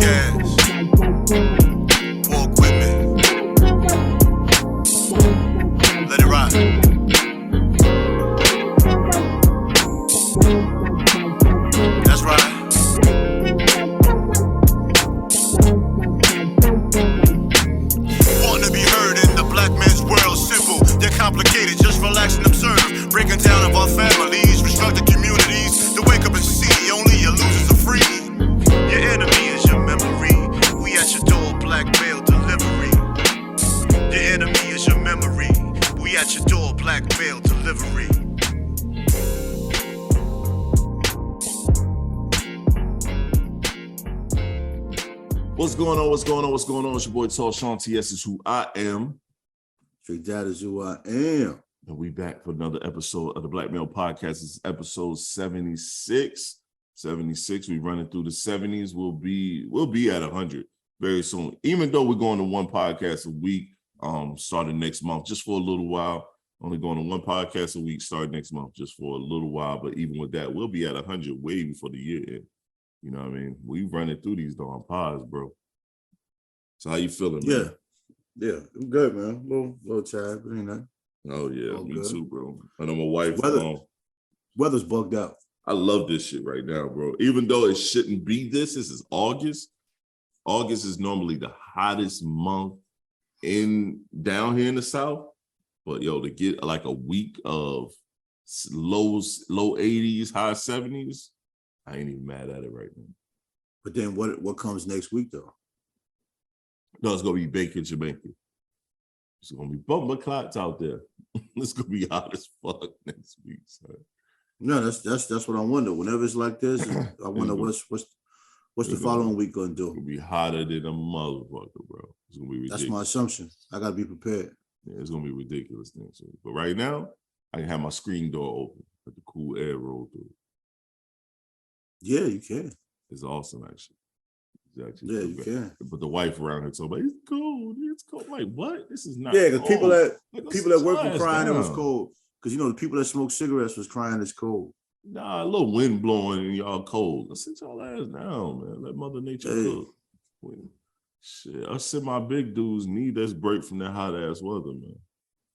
podcast. Walk with me. Let it ride. That's right. Wanting to be heard in the black man's world, simple, they're complicated, just relax and observe. Breaking down of our families, restructured communities, to wake up and see only your losers are free. Your enemy is your memory. We at your door, black mail delivery. Your enemy is your memory. We at your door, black mail delivery. What's going on? What's going on? What's going on? It's your boy TALLSHON. TS is who I am. Tre-Dot is who I am. And we back for another episode of the Black Male Podcast. This is episode 76. 76. We running through the 70s. We'll be at 100 very soon. Even though we're going to one podcast a week, starting next month, just for a little while. Only going to one podcast a week, starting next month, just for a little while. But even with that, we'll be at 100 way before the year ends. You know what I mean? We running through these darn pods, bro. So how you feeling, man? Yeah, I'm good, man. Little tired, but ain't nothing. Oh yeah, all me good. too, bro. I know my wife. Weather's bugged out. I love this shit right now, bro. Even though it shouldn't be this is August. August is normally the hottest month down here in the South. But yo, to get like a week of low 80s, high 70s, I ain't even mad at it right now. But then what comes next week though? No, it's gonna be bacon Jamaica. It's gonna be bumper clots out there. It's gonna be hot as fuck next week, son. No, that's what I wonder. Whenever it's like this, I wonder what's the following week gonna do. It'll be hotter than a motherfucker, bro. It's gonna be ridiculous. That's my assumption. I gotta be prepared. Yeah, it's gonna be ridiculous things. But right now, I can have my screen door open, let the cool air roll through. Yeah, you can. It's awesome, actually. Yeah, you can. But the wife around here told me it's cold. It's cold. Like what? This is not. Yeah, because people that work were crying down. it was cold. Because you know the people that smoke cigarettes was crying it's cold. Nah, a little wind blowing and y'all cold. Let's sit y'all ass down, man. Let Mother Nature cook. Shit, us and my big dudes need this break from that hot ass weather, man.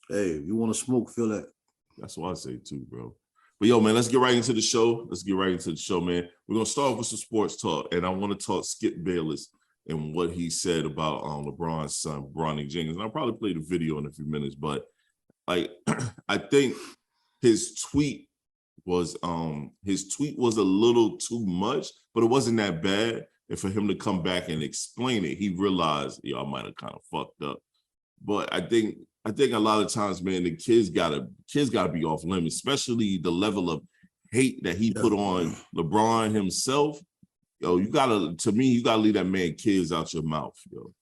Hey, if you want to smoke, feel that. That's what I say too, bro. But yo, man, let's get right into the show. Man. We're gonna start with some sports talk, and I want to talk Skipppp Bayless and what he said about LeBron's son, Bronny Jenkins. And I'll probably play the video in a few minutes, but like I think his tweet was a little too much, but it wasn't that bad. And for him to come back and explain it, he realized, I might have kind of fucked up. But I think a lot of times, man, the kids gotta be off limits, especially the level of hate that he put on LeBron himself. Yo, you gotta leave that man kids out your mouth, yo.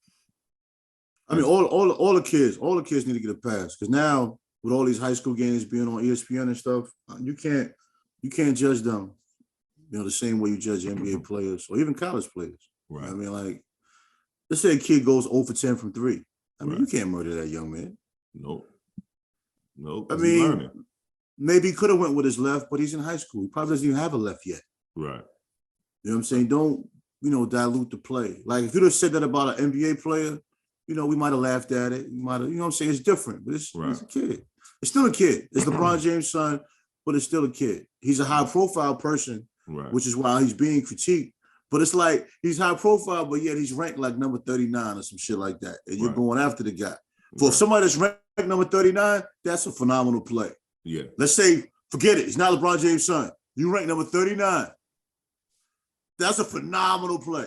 I mean, all the kids need to get a pass because now with all these high school games being on ESPN and stuff, you can't judge them, the same way you judge NBA players or even college players. Right. I mean, like, let's say a kid goes 0 for 10 from 3. I mean, you can't murder that young man. Nope. I mean, maybe he could have went with his left, but he's in high school. He probably doesn't even have a left yet. Right. You know what I'm saying? Don't, dilute the play. Like, if you'd have said that about an NBA player, we might have laughed at it. You might have, what I'm saying? It's different, but it's a kid. It's still a kid. It's LeBron James' son, but it's still a kid. He's a high-profile person, which is why he's being critiqued. But it's like he's high-profile, but yet he's ranked like number 39 or some shit like that. And you're going after the guy. For somebody that's ranked number 39, that's a phenomenal play. Yeah. Let's say, forget it. He's not LeBron James' son. You rank number 39. That's a phenomenal play.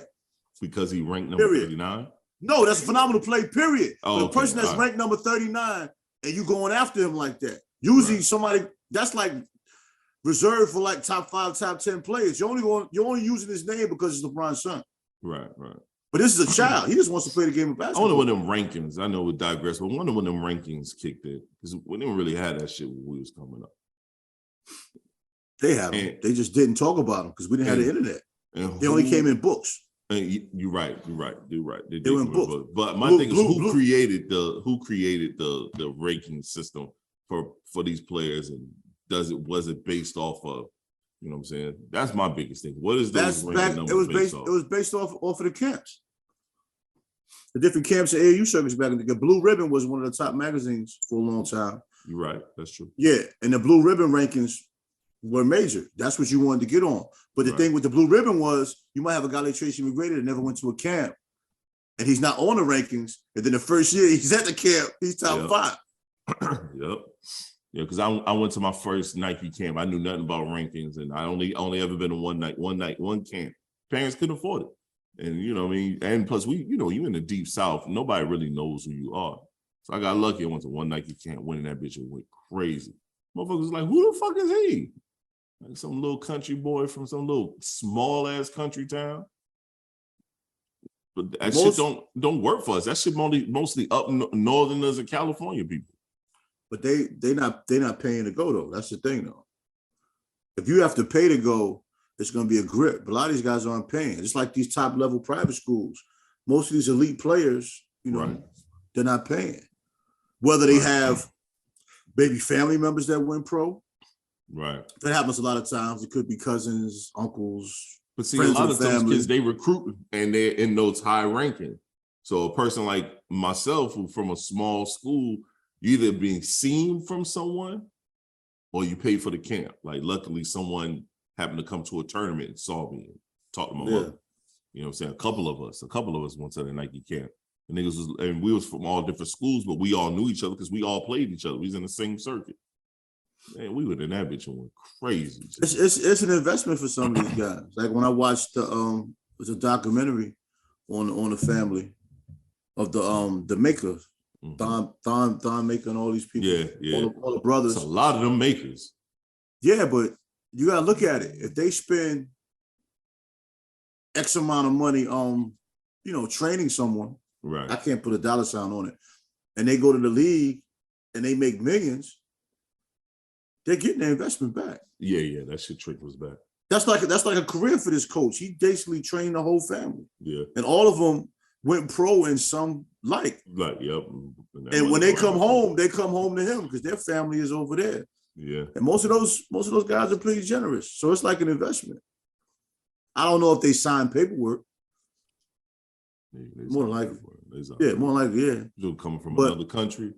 Because he ranked number 39? No, that's a phenomenal play, period. Oh, the person that's ranked number 39 and you going after him like that. Usually somebody that's like reserved for like top 5, top 10 players. You're only using his name because it's LeBron's son. Right. But this is a child. He just wants to play the game of basketball. I wonder when them rankings, I know we digress, but I wonder when them rankings kicked in. Because we didn't really have that shit when we was coming up. They have them. They just didn't talk about them because we didn't have the internet. They only came in books. You're right. They were in books. But my thing is who created the ranking system for these players, and was it based off of You know what I'm saying? That's my biggest thing. What is That's those back. numbers based off? It was based off of the camps. The different camps at AAU circuits back in the day. Blue Ribbon was one of the top magazines for a long time. You're right. That's true. Yeah, and the Blue Ribbon rankings were major. That's what you wanted to get on. But the thing with the Blue Ribbon was you might have a guy like Tracy McGrady that never went to a camp, and he's not on the rankings. And then the first year he's at the camp, he's top 5. Yep. Yeah, because I went to my first Nike camp. I knew nothing about rankings, and I only ever been to one camp. Parents couldn't afford it, and you know what I mean. And plus, you in the deep South, nobody really knows who you are. So I got lucky. I went to one Nike camp, winning that bitch and went crazy. Motherfuckers was like, who the fuck is he? Like some little country boy from some little small ass country town. But that shit don't work for us. That shit mostly up northerners and California people. But they not paying to go though. That's the thing though. If you have to pay to go, it's going to be a grip. But a lot of these guys aren't paying. It's like these top level private schools. Most of these elite players, they're not paying. Whether they have maybe family members that went pro. Right. That happens a lot of times. It could be cousins, uncles. But see, a lot of those kids, they recruit and they're in those high ranking. So a person like myself, who from a small school, you either being seen from someone or you pay for the camp. Like luckily someone happened to come to a tournament and saw me and talked to my mother. You know what I'm saying? A couple of us went to the Nike camp. And we was from all different schools, but we all knew each other because we all played each other. We was in the same circuit. Man, we were in that bitch and went crazy. It's an investment for some of these guys. Like when I watched was a documentary on the family of the makers, Don Maker and all these people. Yeah. All the brothers. It's a lot of them makers. Yeah, but you gotta look at it. If they spend X amount of money on, training someone, right? I can't put a dollar sign on it, and they go to the league and they make millions. They're getting their investment back. Yeah, that shit trickles back. That's like a career for this coach. He basically trained the whole family. Yeah, and all of them went pro in some light. Yep. And when they come home to him because their family is over there. Yeah, and most of those guys are pretty generous. So it's like an investment. I don't know if they sign paperwork. Yeah, more likely. More likely, yeah. You're coming from another country.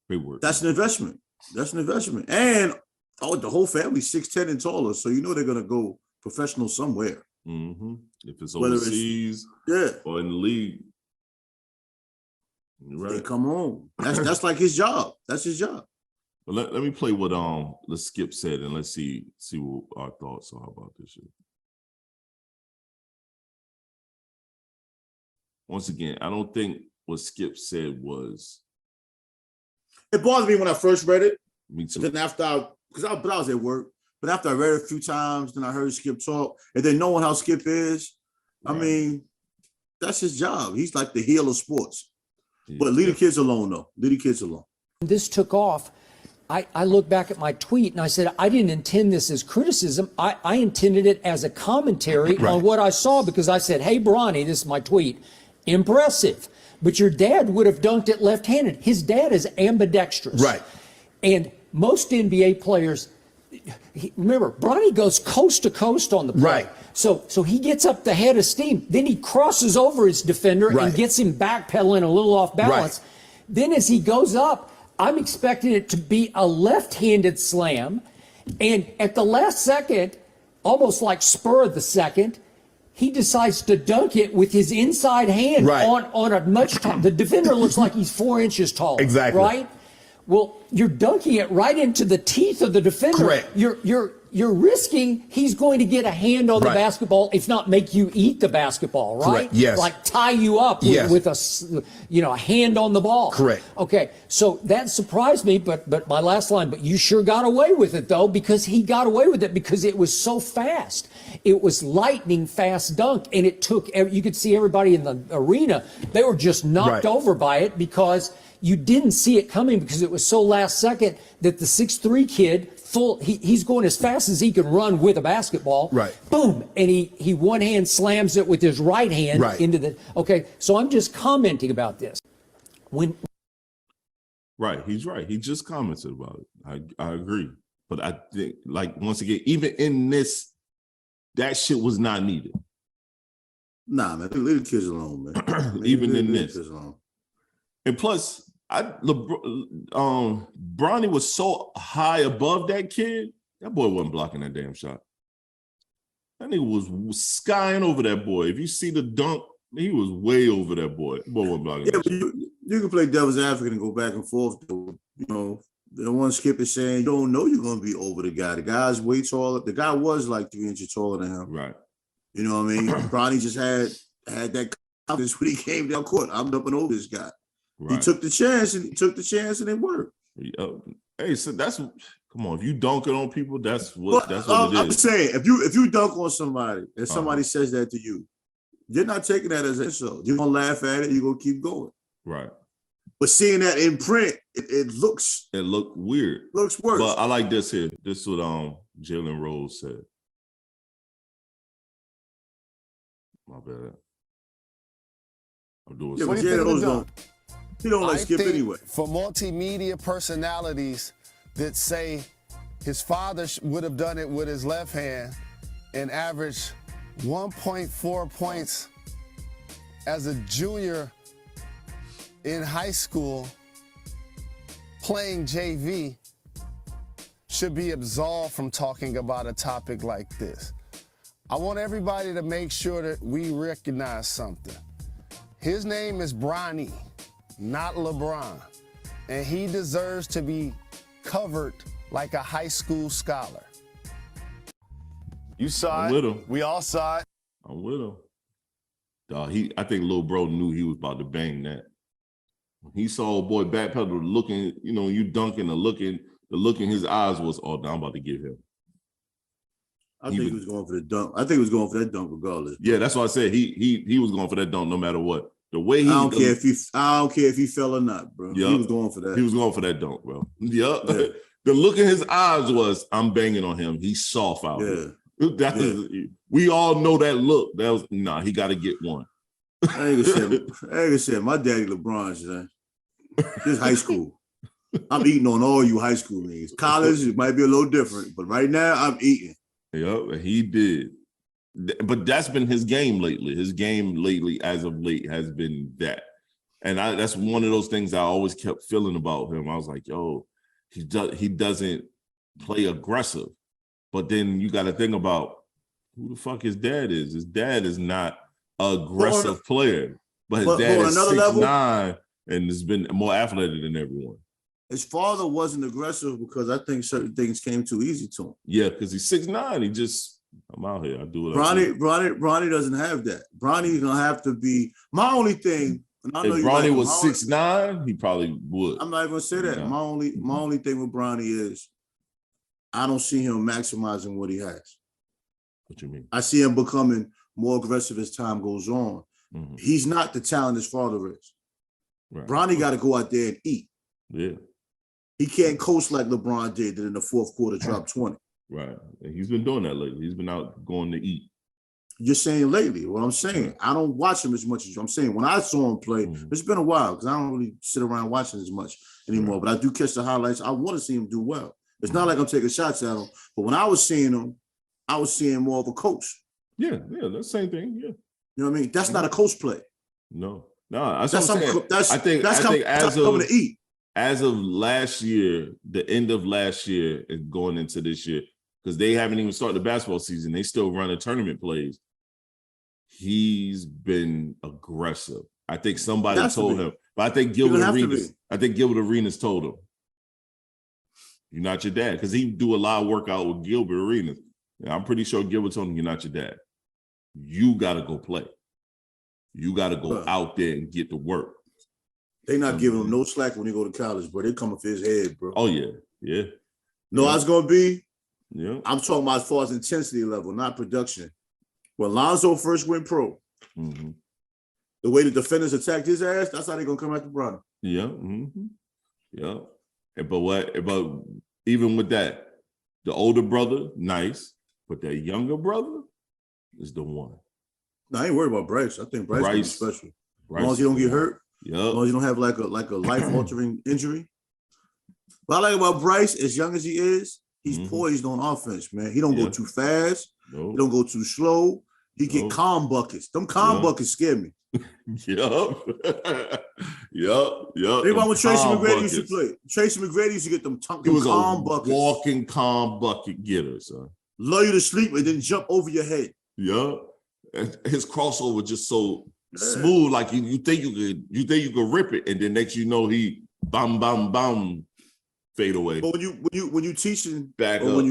Paperwork. That's an investment. And the whole family's 6'10" and taller, so they're gonna go professional somewhere. Mm-hmm. If it's overseas, or in the league, right? They come home. That's like his job. That's his job. But let me play what the Skipppp said, and let's see what our thoughts are about this shit. Once again, I don't think what Skipppp said was. It bothered me when I first read it. Me too. Then after I was at work, but after I read it a few times, then I heard Skipppp talk, and then knowing how Skipppp is, right. I mean, that's his job. He's like the heel of sports. Yeah, but leave the kids alone, though. Leave the kids alone. This took off. I look back at my tweet and I said, I didn't intend this as criticism. I intended it as a commentary on what I saw, because I said, hey, Bronny, this is my tweet, impressive. But your dad would have dunked it left-handed. His dad is ambidextrous. Right. And most NBA players, remember, Bronny goes coast to coast on the play. Right. So he gets up the head of steam. Then he crosses over his defender and gets him backpedaling a little off balance. Right. Then as he goes up, I'm expecting it to be a left-handed slam. And at the last second, almost like spur of the second, he decides to dunk it with his inside hand on a much taller. The defender looks like he's 4 inches taller. Exactly. Right? Well, you're dunking it right into the teeth of the defender. Correct. You're risking he's going to get a hand on the basketball, if not make you eat the basketball, right? Correct. Yes. Like tie you up with a hand on the ball. Correct. Okay. So that surprised me, but my last line, but you sure got away with it though, because he got away with it because it was so fast. It was lightning fast dunk, and it took, you could see everybody in the arena, they were just knocked over by it because you didn't see it coming, because it was so last second that the 6'3" kid, he's going as fast as he can run with a basketball. Right. Boom. And he one hand slams it with his right hand into the. Okay. So I'm just commenting about this. Right. He's right. He just commented about it. I agree. But I think, like, once again, even in this, that shit was not needed. Nah, man, leave the kids alone, man. Even in this. Kids alone. And plus, Bronny was so high above that kid, that boy wasn't blocking that damn shot. That nigga was skying over that boy. If you see the dunk, he was way over that boy. That boy wasn't blocking that shot. You can play devil's advocate and go back and forth. You know, the one Skipppp is saying, you don't know you're going to be over the guy. The guy's way taller. The guy was like 3 inches taller than him. Right. You know what I mean? Bronny just had that confidence when he came down court. I'm up and over this guy. Right. He took the chance and it worked. Hey, so come on. If you dunk it on people, that's what it is. I'm saying, if you dunk on somebody and somebody says that to you, you're not taking that as an insult. You're gonna laugh at it. You're gonna keep going. Right. But seeing that in print, it looks weird. Looks worse. But I like this here. This is what Jalen Rose said. My bad. I'm doing something. Jalen Rose he don't like Skipppp anyway. For multimedia personalities that say his father would have done it with his left hand and averaged 1.4 points as a junior in high school playing JV should be absolved from talking about a topic like this. I want everybody to make sure that we recognize something. His name is Bronny, not LeBron, and he deserves to be covered like a high school scholar. You saw it. We all saw it. I'm with him. I think little bro knew he was about to bang that. When he saw a boy backpedal looking, you dunking, the look in his eyes was, oh, now I'm about to give him. I think he was going for the dunk. I think he was going for that dunk regardless. Yeah, that's why I said he was going for that dunk no matter what. The way I don't care if he fell or not, bro. Yep. He was going for that. He was going for that dunk, bro. Yep. Yeah. The look in his eyes was, I'm banging on him. He's soft out here. We all know that look. That was he got to get one. I ain't gonna say my daddy LeBron's, man. This high school. I'm eating on all you high school niggas. College, it might be a little different, but right now I'm eating. Yep, he did. But that's been his game lately. His game lately, as of late, has been that. And that's one of those things I always kept feeling about him. I was like, yo, he doesn't play aggressive. But then you got to think about who the fuck his dad is. His dad is not an aggressive player, but his dad is 6'9" and has been more athletic than everyone. His father wasn't aggressive because I think certain things came too easy to him. Yeah, because he's 6'9". He just, I'm out here. I do it. Bronny doesn't have that. Bronny's gonna have to be. My only thing. And I know if Bronny was 6'9", he probably would. I'm not even gonna say that. Yeah. My only thing with Bronny is, I don't see him maximizing what he has. What you mean? I see him becoming more aggressive as time goes on. Mm-hmm. He's not the talent his father is. Right. Bronny got to go out there and eat. Yeah. He can't coast like LeBron did in the fourth quarter, drop 20. Right. And he's been doing that lately. He's been out going to eat. You're saying lately. What I'm saying, I don't watch him as much as you. I'm saying when I saw him play, it's been a while because I don't really sit around watching as much anymore. Right. But I do catch the highlights. I want to see him do well. It's not like I'm taking shots at him. But when I was seeing him, I was seeing more of a coach. Yeah, that's the same thing. Yeah. You know what I mean? That's not a coach play. No, that's what I'm saying. I think as of last year, the end of last year and going into this year, because they haven't even started the basketball season. They still running tournament plays. He's been aggressive. I think somebody told him, but I think Gilbert Arenas told him, "You're not your dad," because he do a lot of workout with Gilbert Arenas. And I'm pretty sure Gilbert told him, "You're not your dad. You got to go play. You got to go out there and get to work." They not giving him no slack when he go to college, bro. They coming for his head, bro. Oh, yeah. Yeah. No, I was going to be. Yeah. I'm talking about as far as intensity level, not production. When Lonzo first went pro, the way the defenders attacked his ass, that's how they going to come after Bronny. Yeah. Yeah. But even with that, the older brother, nice. But that younger brother is the one. No, I ain't worried about Bryce. I think Bryce is special. As long as he don't get hurt. Yep. As long as you don't have like a life-altering injury. What I like about Bryce, as young as he is, He's poised on offense, man. He don't go too fast. No. He don't go too slow. He get calm buckets. Them calm buckets scare me. Yup. Anybody when Tracy McGrady used to play? Tracy McGrady used to get them calm buckets. Walking calm bucket getter, son. Lull you to sleep and then jump over your head. Yup. His crossover just so smooth, like you think you could rip it, and then next you know he bam fade away. But when you teaching back or up.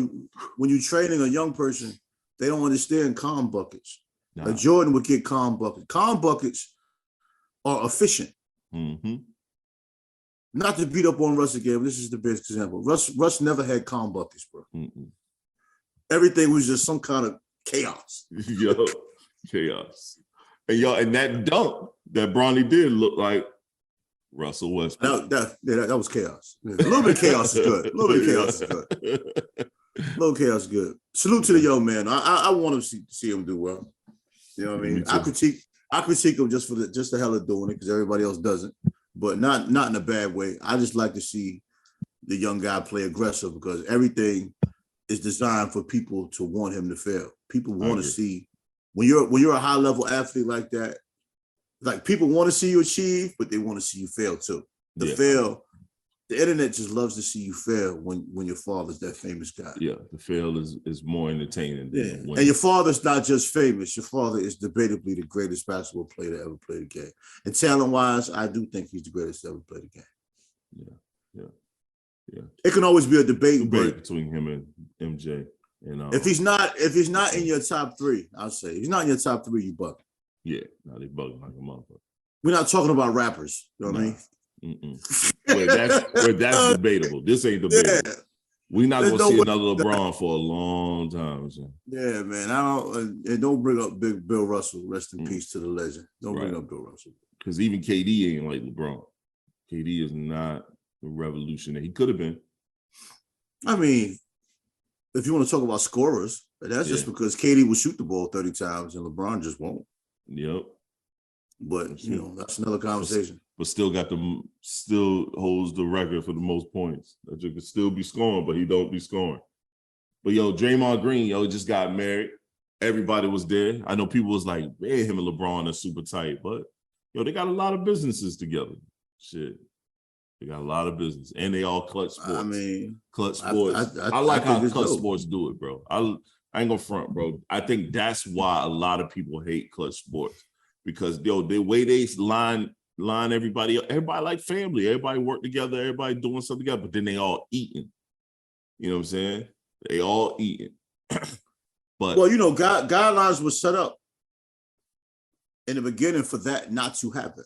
when you training a young person, they don't understand calm buckets. Nah. Like Jordan would get calm buckets. Calm buckets are efficient. Not to beat up on Russ again, but this is the best example. Russ never had calm buckets, bro. Everything was just some kind of chaos. Chaos. And that dunk that Bronny did look like Russell Westbrook. That was chaos. Yeah. A little bit of chaos is good. A little bit of chaos is good. A little chaos is good. Salute to the young man. I want to see him do well. You know what I mean? I critique him just the hell of doing it because everybody else doesn't, but not in a bad way. I just like to see the young guy play aggressive because everything is designed for people to want him to fail. People want to see when you're a high level athlete like that. Like people want to see you achieve, but they want to see you fail too. The internet just loves to see you fail when your father's that famous guy. Yeah, the fail is more entertaining than and your father's not just famous. Your father is debatably the greatest basketball player to ever play the game. And talent-wise, I do think he's the greatest to ever play the game. Yeah. It can always be a debate between him and MJ. And if he's not in your top three, I'll say if he's not in your top three, you bugging. Yeah, no, they bugging like a motherfucker. We're not talking about rappers. You know what I mean? Where that's debatable. This ain't debatable. Yeah. We're not gonna see another LeBron for a long time. So. Yeah, man. Don't bring up Big Bill Russell. Rest in peace to the legend. Don't bring up Bill Russell. Because even KD ain't like LeBron. KD is not the revolutionary. He could have been. I mean, if you want to talk about scorers, that's just because KD will shoot the ball 30 times and LeBron just won't. Yep. But that's another conversation. But still holds the record for the most points. That you could still be scoring, but he don't be scoring. But Draymond Green, just got married. Everybody was there. I know people was like, man, him and LeBron are super tight, but they got a lot of businesses together. Shit. They got a lot of business. And they all Clutch Sports. I mean, Clutch Sports. I like how Clutch Sports do it, bro. I ain't gonna front, bro. I think that's why a lot of people hate Clutch Sports. Because the way they line everybody up, everybody like family, everybody work together, everybody doing something together, but then they all eating. You know what I'm saying? They all eating. But guidelines were set up in the beginning for that not to happen.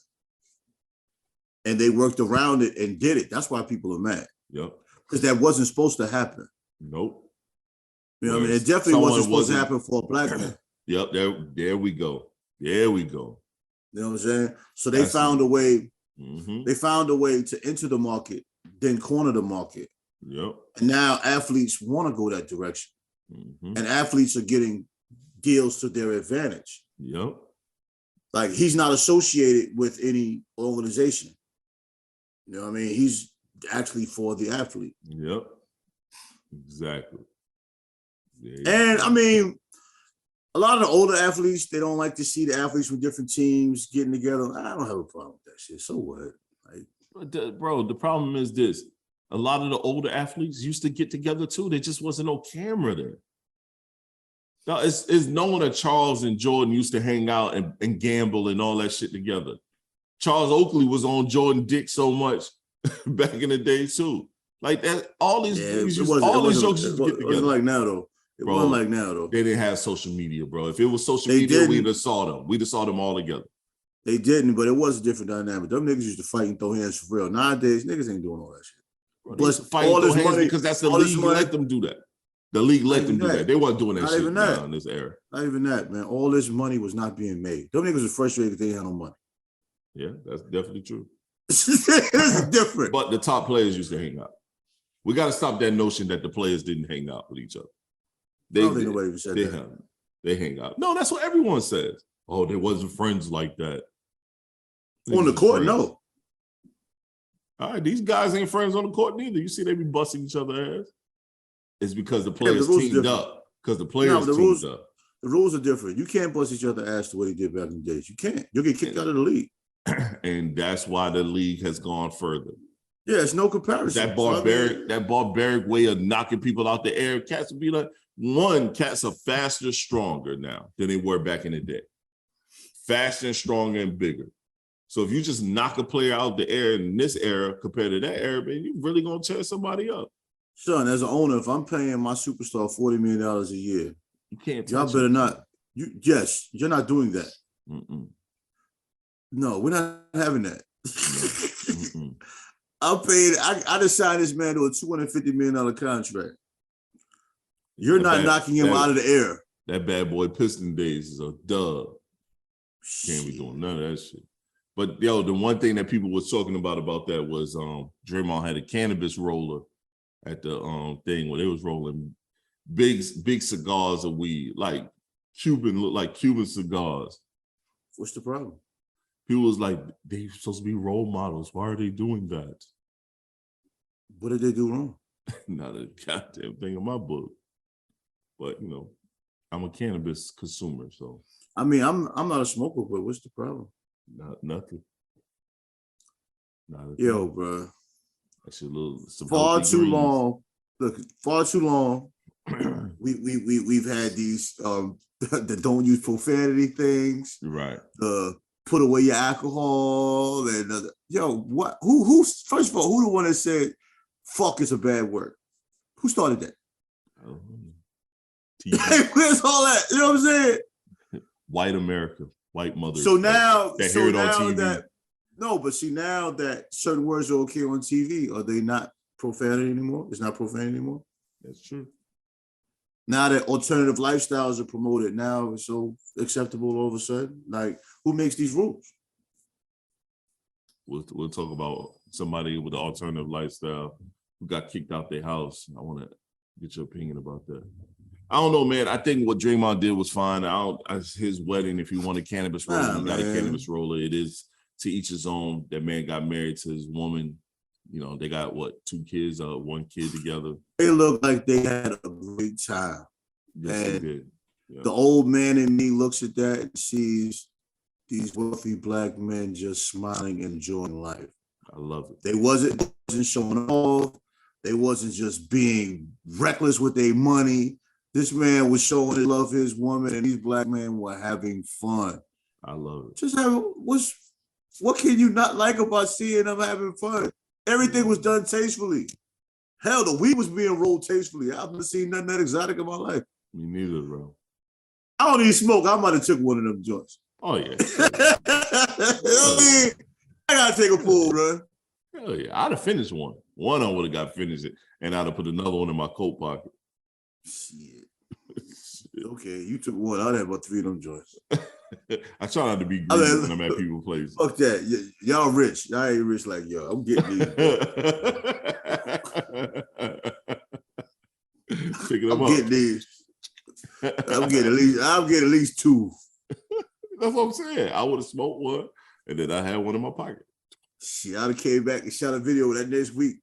And they worked around it and did it. That's why people are mad. Yep. Because that wasn't supposed to happen. Nope. You know what I mean? It definitely wasn't supposed to happen for a black man. Yep, there we go. There we go. You know what I'm saying? So they found a way. They found a way to enter the market, then corner the market. Yep. And now athletes want to go that direction. And athletes are getting deals to their advantage. Yep. Like he's not associated with any organization. You know what I mean? He's actually for the athlete. Yep. Exactly. And I mean, a lot of the older athletes, they don't like to see the athletes from different teams getting together. I don't have a problem with that shit. So what? Bro, the problem is this. A lot of the older athletes used to get together too. There just wasn't no camera there. Now, it's known that Charles and Jordan used to hang out and gamble and all that shit together. Charles Oakley was on Jordan Dick so much back in the day too. Like that, all these jokes used to get together. It wasn't like now though. Wasn't like now though. They didn't have social media, bro. If it was social media, we'd have saw them. We'd have saw them all together. They didn't, but it was a different dynamic. Them niggas used to fight and throw hands for real. Nowadays, niggas ain't doing all that shit. Bro, plus, fight all this money because that's the league let them do that. The league let them do that. They weren't doing that shit now in this era. Not even that, man. All this money was not being made. Them niggas were frustrated because they had no money. Yeah, that's definitely true. It's different. But the top players used to hang out. We got to stop that notion that the players didn't hang out with each other. I don't think nobody even said that. They hang out. No, that's what everyone says. Oh, they wasn't friends like that. On the court, no. All right, these guys ain't friends on the court neither. You see they be busting each other's ass. It's because the the players rules are teamed different. up. Because the No, players the teamed rules, up. the rules are different. You can't bust each other ass the way they did back in the days. You can't. You'll get kicked out of the league. And that's why the league has gone further. Yeah, it's no comparison. That barbaric way of knocking people out the air. Cats would be like, cats are faster, stronger now than they were back in the day. Faster and stronger and bigger. So if you just knock a player out the air in this era compared to that era, man, you're really gonna tear somebody up. Son, as an owner, if I'm paying my superstar $40 million a year, you can't. Y'all better not. Yes, you're not doing that. No, we're not having that. I just signed this man to a $250 million contract. You're not knocking him out of the air. That bad boy Piston days is a dub. Can't be doing none of that shit. But yo, the one thing that people was talking about that was Draymond had a cannabis roller at the thing where they was rolling big cigars of weed, like Cuban cigars. What's the problem? People was like, they're supposed to be role models. Why are they doing that? What did they do wrong? Not a goddamn thing in my book. But you know, I'm a cannabis consumer, so I mean, I'm not a smoker, but what's the problem? Nothing. Yo, bro. That's a little far too long. Look, far too long. We've had these the don't use profanity things. Right. Put away your alcohol and what? Who? First of all, who the one that said fuck is a bad word? Who started that? Where's all that? You know what I'm saying? White America, white mothers. So now, that hear it on TV. Now that certain words are okay on TV, are they not profanity anymore? It's not profanity anymore. That's true. Now that alternative lifestyles are promoted, now it's so acceptable all of a sudden. Like, who makes these rules? We'll talk about somebody with an alternative lifestyle who got kicked out their house. I want to get your opinion about that. I don't know, man. I think what Draymond did was fine. His wedding, if he wanted cannabis roller, he got a cannabis roller. It is to each his own. That man got married to his woman. You know, they got what, 2 kids, 1 kid together. They look like they had a great time. Yes, they did. Yeah. The old man in me looks at that and sees these wealthy black men just smiling and enjoying life. I love it. They wasn't showing off. They wasn't just being reckless with their money. This man was showing his love for his woman, and these black men were having fun. I love it. Just what can you not like about seeing them having fun? Everything was done tastefully. Hell, the weed was being rolled tastefully. I've never seen nothing that exotic in my life. Me neither, bro. I don't even smoke. I might have took one of them joints. Oh, yeah. I gotta take a pull, bro. Hell yeah. I'd have finished one. One I would have got finished, and I'd have put another one in my coat pocket. Shit. Okay, you took one. I'd have about 3 of them joints. I try not to be greedy when I'm at people's places. Fuck that. Y'all rich. Y'all ain't rich like y'all. I'm getting these. Getting these. I'm getting at least 2. That's what I'm saying. I would have smoked one, and then I had one in my pocket. Shit, I'd have came back and shot a video that next week.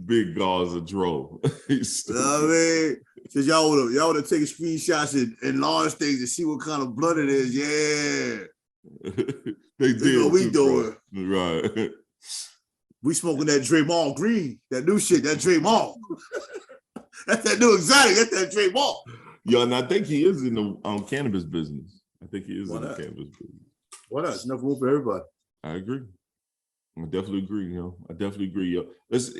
Big gauze of dro. You know what I mean? Because y'all would have taken screenshots and large things to see what kind of blood it is. Yeah. They did. What we doing. Right. We smoking that Draymond Green, that new shit, that Draymond. That's that new exotic. That's that Draymond. Yo, and I think he is in the cannabis business. I think he is in the cannabis business. Why not? It's enough room for everybody. I agree. I definitely agree, yo. I definitely agree, yo. Let's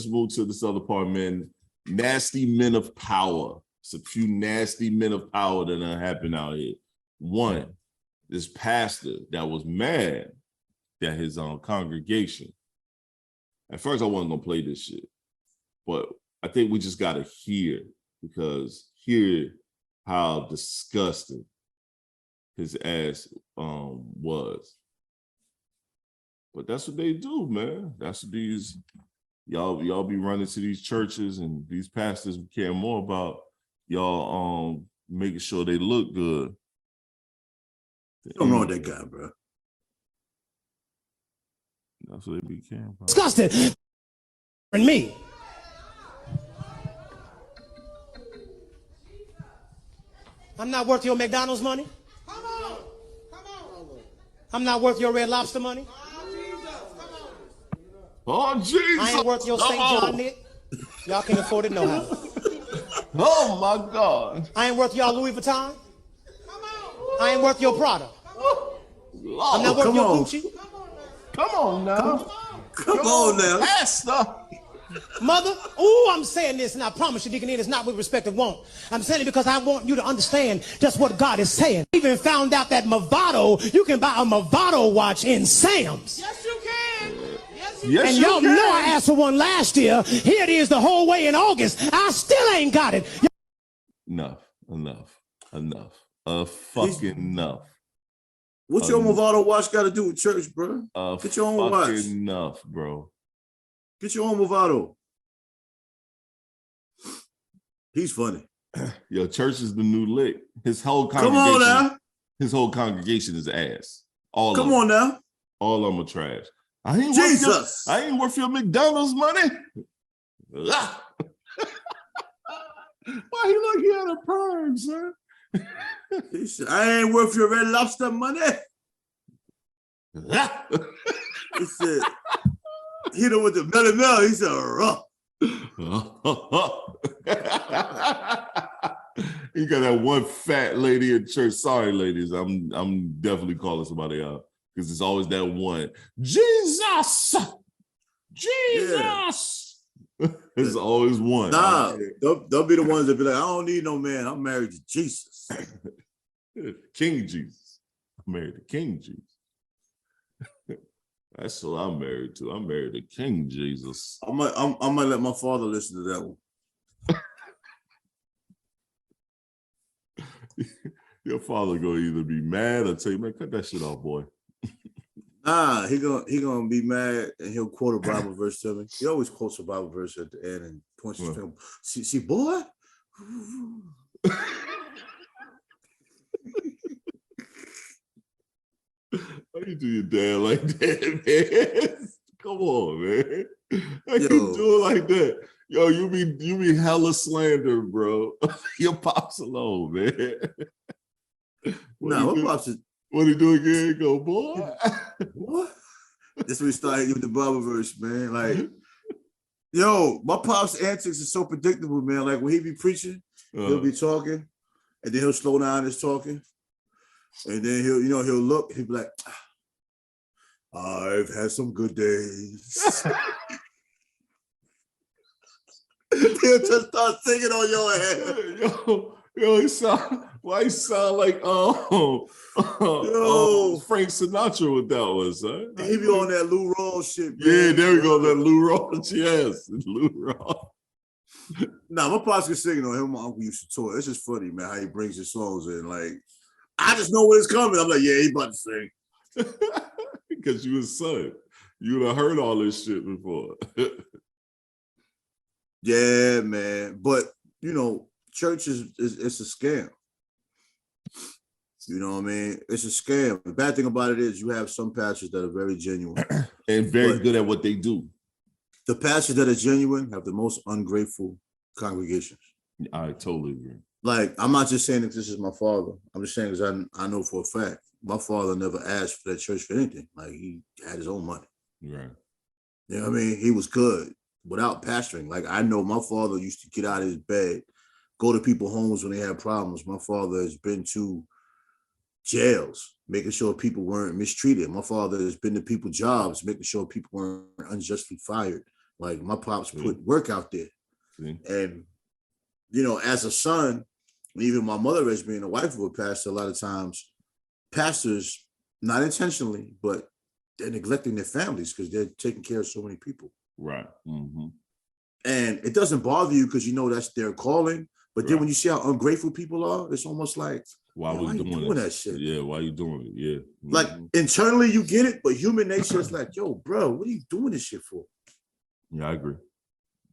move to this other part, man. Nasty men of power. It's a few nasty men of power that done happened out here. One, this pastor that was mad that his congregation. At first, I wasn't gonna play this shit, but I think we just gotta hear how disgusting his ass was. But that's what they do, man. That's what these y'all be running to these churches, and these pastors care more about y'all making sure they look good. What's wrong with that guy, bro? That's what they became. Disgusted. And me. I'm not worth your McDonald's money. Come on. I'm not worth your Red Lobster money. Oh, Jesus. I ain't worth your St. John knit. Y'all can't afford it no how. Oh, my God. I ain't worth y'all Louis Vuitton. I ain't worth your Prada. I'm not worth your Gucci. Come on now. Come on now. Pastor. Mother, ooh, I'm saying this, and I promise you, Deacon, it's not with respect of want. I'm saying it because I want you to understand just what God is saying. I even found out that Movado, you can buy a Movado watch in Sam's. Yes, you can. Yes, And you y'all can. know I asked for one last year. Here it is the whole way in August. I still ain't got it. Enough. Fucking enough. What's your Movado watch got to do with church, bro? Get your own watch. Enough, bro. Get your own Movado. He's funny. Yo, church is the new lick. His whole congregation. Come on now. His whole congregation is ass. All Come of them. on now. All of them are trash. I ain't Jesus. I ain't worth your McDonald's money. Why he like he had a perm, son? He said, I ain't worth your Red Lobster money. He said, he done with the Melly Mel. He said, raw. You got that one fat lady in church. Sorry, ladies. I'm definitely calling somebody out because it's always that one. Jesus. It's always one. Nah, don't be the ones that be like, I don't need no man. I'm married to Jesus. King Jesus. I'm married to King Jesus. That's what I'm married to. I'm married to King Jesus. I might let my father listen to that one. Your father gonna either be mad or tell you, man, cut that shit off, boy. Nah, he gonna be mad and he'll quote a Bible verse to me. He always quotes a Bible verse at the end and points his finger. See, boy. Why you do your dad like that, man? Come on, man. How you do it like that? Yo, you be hella slander, bro. Your pops alone, man. What pops is? What he do again? Go, boy. What? That's when we started with the Bible verse, man. Like, yo, my pop's antics are so predictable, man. Like when he be preaching, he'll be talking, and then he'll slow down his talking. And then he'll look, he'll be like, I've had some good days. He'll just start singing on your head. Yo, he sound like Frank Sinatra with that one, son. He be on that Lou Rawls shit, man. Yeah, there we go, that Lou Rawls, yes, Lou Rawls. Nah, my pops can sing, him and my uncle used to tour. It's just funny, man, how he brings his songs in. Like, I just know when it's coming. I'm like, yeah, he about to sing. Because you was son. You would have heard all this shit before. Yeah, man. But, church is it's a scam. You know what I mean? It's a scam. The bad thing about it is you have some pastors that are very genuine. And very good at what they do. The pastors that are genuine have the most ungrateful congregations. I totally agree. Like, I'm not just saying that this is my father. I'm just saying because I know for a fact, my father never asked for that church for anything. Like, he had his own money. Right. You know what I mean? He was good without pastoring. Like, I know my father used to get out of his bed, go to people's homes when they had problems. My father has been to jails, making sure people weren't mistreated. My father has been to people's jobs, making sure people weren't unjustly fired. Like, my pops put work out there. And, as a son, even my mother as being a wife of a pastor, a lot of times pastors, not intentionally, but they're neglecting their families because they're taking care of so many people. Right. Mm-hmm. And it doesn't bother you because that's their calling. But then when you see how ungrateful people are, it's almost like, why are you doing that shit? Yeah, why are you doing it? Yeah. Mm-hmm. Like internally you get it, but human nature is like, yo, bro, what are you doing this shit for? Yeah, I agree.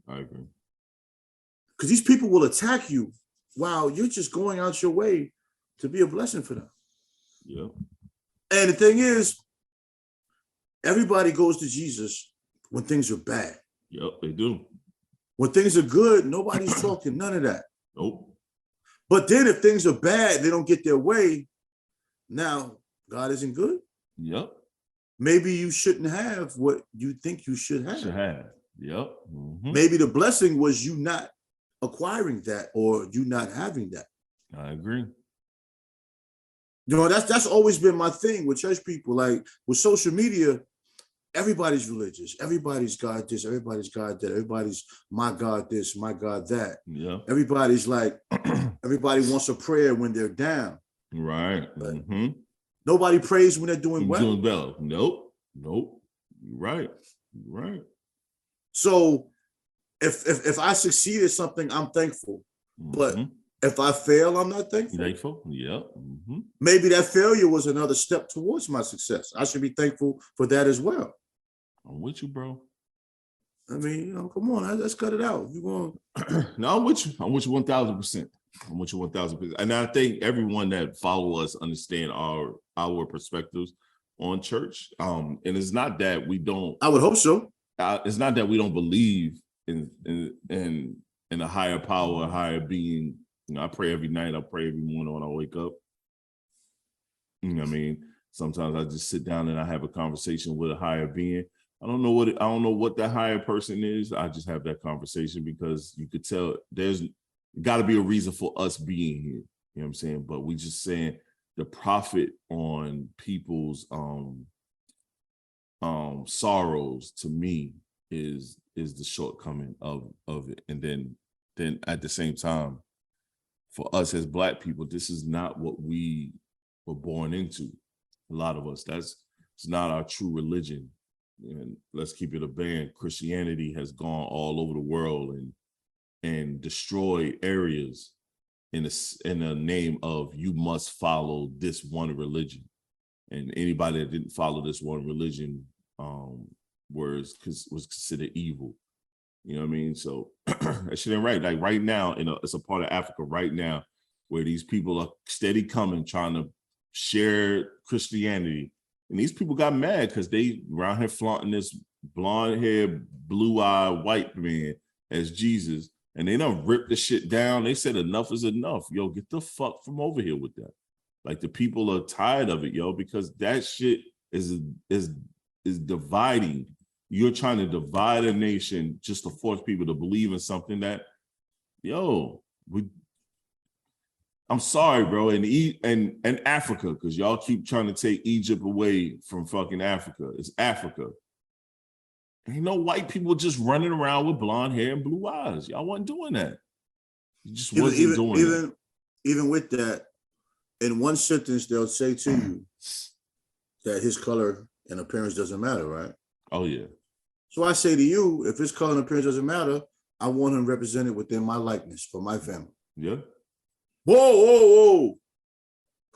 Because these people will attack you while you're just going out your way to be a blessing for them. Yeah. And the thing is, everybody goes to Jesus when things are bad. Yep, they do. When things are good, nobody's talking, none of that. Nope. But then if things are bad, they don't get their way. Now, God isn't good. Yep. Maybe you shouldn't have what you think you should have. Yep. Mm-hmm. Maybe the blessing was you not acquiring that or you not having that. I agree. You know, that's always been my thing with church people. Like with social media, everybody's religious. Everybody's God this, everybody's God that, everybody's my God this, my God that. Yeah. Everybody's like, everybody wants a prayer when they're down. Right. Mm-hmm. Nobody prays when they're doing well. Doing well. Nope. You're right. You're right. So if I succeed at something, I'm thankful. But if I fail, I'm not thankful. Thankful. Yeah. Mm-hmm. Maybe that failure was another step towards my success. I should be thankful for that as well. I'm with you, bro. I mean, you know, come on, let's cut it out. You going? No, I'm with you. I'm with you 1,000%. I'm with you 1,000%. And I think everyone that follow us understand our perspectives on church. And it's not that we don't. I would hope so. It's not that we don't believe in a higher power, a higher being. You know, I pray every night. I pray every morning when I wake up. You know what I mean? Sometimes I just sit down and I have a conversation with a higher being. I don't know what that higher person is. I just have that conversation because you could tell there's got to be a reason for us being here. You know what I'm saying? But we just saying the profit on people's sorrows to me is the shortcoming of it. And then at the same time, for us as Black people, this is not what we were born into. A lot of us, it's not our true religion. And let's keep it a band. Christianity has gone all over the world and destroyed areas in the name of you must follow this one religion. And anybody that didn't follow this one religion was considered evil. You know what I mean? So that shit ain't right. Like right now, it's a part of Africa right now where these people are steady coming, trying to share Christianity. And these people got mad because they around here flaunting this blonde-haired, blue-eyed white man as Jesus. And they done ripped the shit down. They said enough is enough. Yo, get the fuck from over here with that. Like the people are tired of it, yo, because that shit is dividing. You're trying to divide a nation just to force people to believe in something that, I'm sorry, bro. And Africa, because y'all keep trying to take Egypt away from fucking Africa. It's Africa. Ain't no white people just running around with blonde hair and blue eyes. Y'all wasn't doing that. You just wasn't doing that. Even with that, in one sentence, they'll say to you that his color and appearance doesn't matter, right? Oh, yeah. So I say to you, if his color and appearance doesn't matter, I want him represented within my likeness for my family. Yeah. Whoa.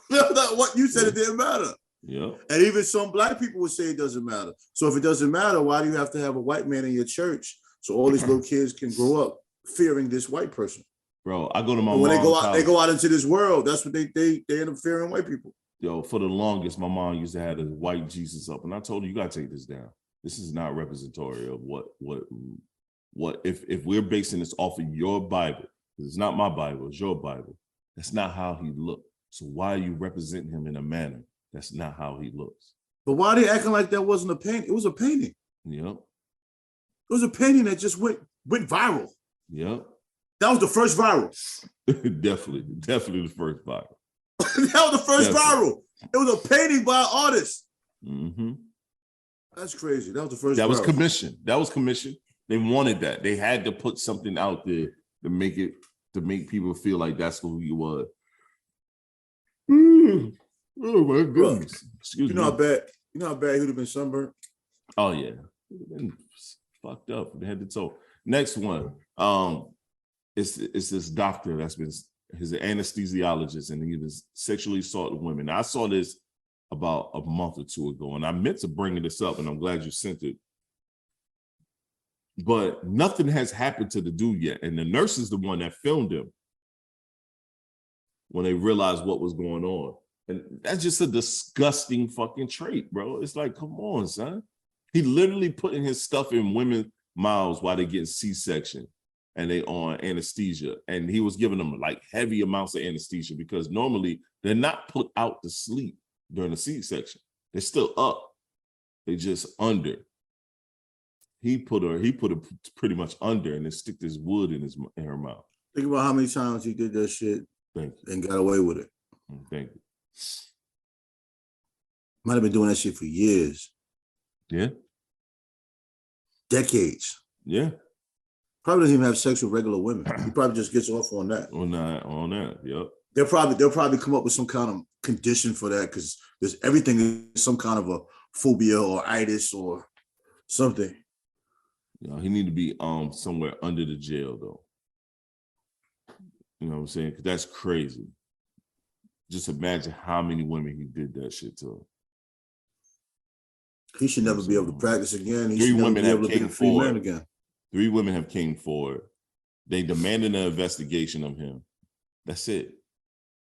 What you said, it didn't matter. Yeah. And even some Black people would say it doesn't matter. So if it doesn't matter, why do you have to have a white man in your church so all these little kids can grow up fearing this white person? Bro, I go to my when mom's they go out into this world, that's what they end up fearing white people. Yo, for the longest, my mom used to have a white Jesus up, and I told her, you gotta take this down. This is not representatory of what if we're basing this off of your Bible. It's not my Bible, it's your Bible. That's not how he looked. So why are you representing him in a manner that's not how he looks? But why are they acting like that wasn't a painting? It was a painting. Yep. It was a painting that just went viral. Yep. That was the first viral. Definitely the first viral. That was the first viral. It was a painting by an artist. Mm-hmm. That's crazy. That was the first. That was commission. That was commission. They wanted that. They had to put something out there to make people feel like that's who he was. Oh my goodness. Excuse me. You know how bad he would have been sunburned? Oh yeah. Been fucked up from head to toe. Next one. It's this doctor that's been, he's an anesthesiologist, and he was sexually assaulting women. I saw this about a month or two ago, and I meant to bring this up, and I'm glad you sent it. But nothing has happened to the dude yet. And the nurse is the one that filmed him when they realized what was going on. And that's just a disgusting fucking trait, bro. It's like, come on, son. He literally putting his stuff in women's mouths while they getting C-section and they on anesthesia. And he was giving them like heavy amounts of anesthesia because normally they're not put out to sleep during the C-section. They're still up. They just under. He put her pretty much under and then stick this wood in her mouth. Think about how many times he did that shit and got away with it. Thank you. Might have been doing that shit for years. Yeah. Decades. Yeah. Probably doesn't even have sex with regular women. He probably just gets off on that. On that. Yep. They'll probably come up with some kind of condition for that because there's everything is some kind of a phobia or itis or something. Yeah, he need to be somewhere under the jail though. You know what I'm saying? Because that's crazy. Just imagine how many women he did that shit to. He should never be able to practice again. He Three should never women be have able to be came a free man forward. again. 3 women have came forward. They demanded an investigation of him. That's it.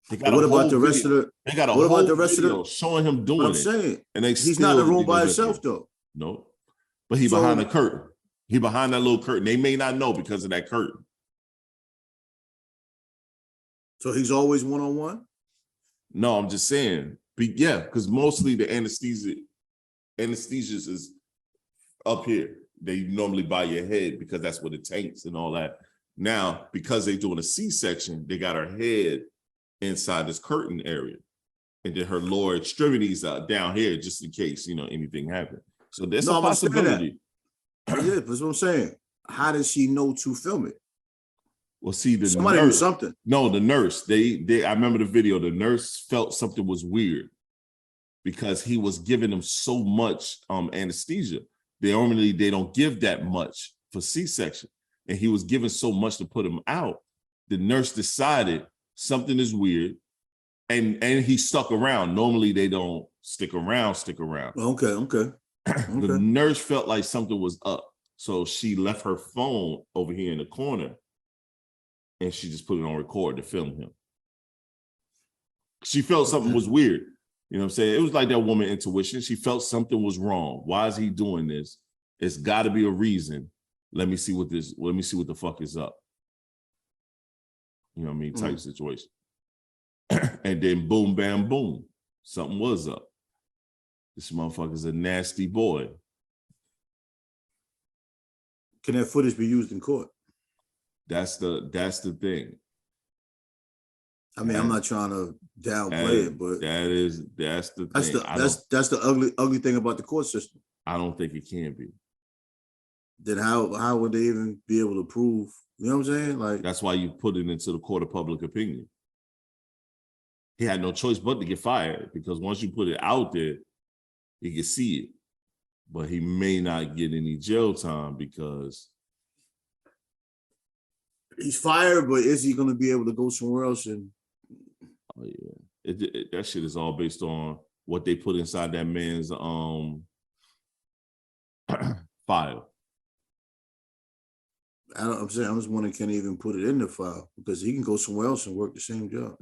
They got What about the video. rest of the? They got a what whole about the rest of video the? showing him doing What I'm it. saying, And they he's not in the room by himself though. No, but he So- behind the curtain. He behind that little curtain. They may not know because of that curtain. So he's always one-on-one. No, I'm just saying. Yeah, because mostly the anesthesiologist is up here. They normally by your head because that's where the tanks and all that. Now, because they're doing a C-section, they got her head inside this curtain area. And then her lower extremities are down here just in case, anything happened. So there's a possibility. Yeah, that's what I'm saying. How did she know to film it? Well, see, Somebody knew something. No, the nurse. They. I remember the video. The nurse felt something was weird because he was giving them so much anesthesia. They don't give that much for C-section, and he was giving so much to put him out. The nurse decided something is weird, and he stuck around. Normally they don't stick around. Okay. The nurse felt like something was up, so she left her phone over here in the corner. And she just put it on record to film him. She felt something was weird. You know what I'm saying? It was like that woman intuition. She felt something was wrong. Why is he doing this? It's got to be a reason. Let me see what the fuck is up. You know what I mean? Type situation. And then boom, bam, boom. Something was up. This motherfucker's a nasty boy. Can that footage be used in court? That's the thing. I mean, I'm not trying to downplay it, but that's the thing. That's the ugly thing about the court system. I don't think it can be. Then how would they even be able to prove? You know what I'm saying? Like, that's why you put it into the court of public opinion. He had no choice but to get fired because once you put it out there, he can see it, but he may not get any jail time because he's fired, but is he going to be able to go somewhere else? And oh yeah, that shit is all based on what they put inside that man's file. I'm just wondering, can he even put it in the file because he can go somewhere else and work the same job?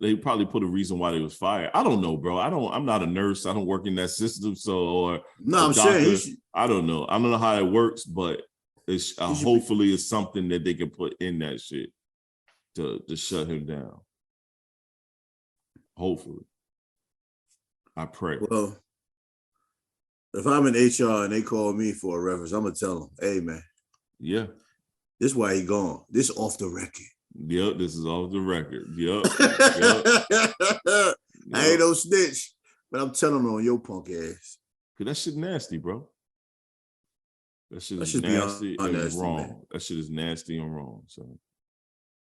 They probably put a reason why they was fired. I don't know, bro. I'm not a nurse. I don't work in that system. So, no, I'm saying I don't know. I don't know how it works, but it's hopefully it's something that they can put in that shit to shut him down. Hopefully. I pray. Well, if I'm in HR and they call me for a reference, I'm gonna tell them, hey man. Yeah. This is why he gone. This off the record. Yep, this is off the record. Yep. I ain't no snitch, but I'm telling them on your punk ass. Cause that shit nasty, bro. That shit is nasty and wrong. Man. That shit is nasty and wrong. So,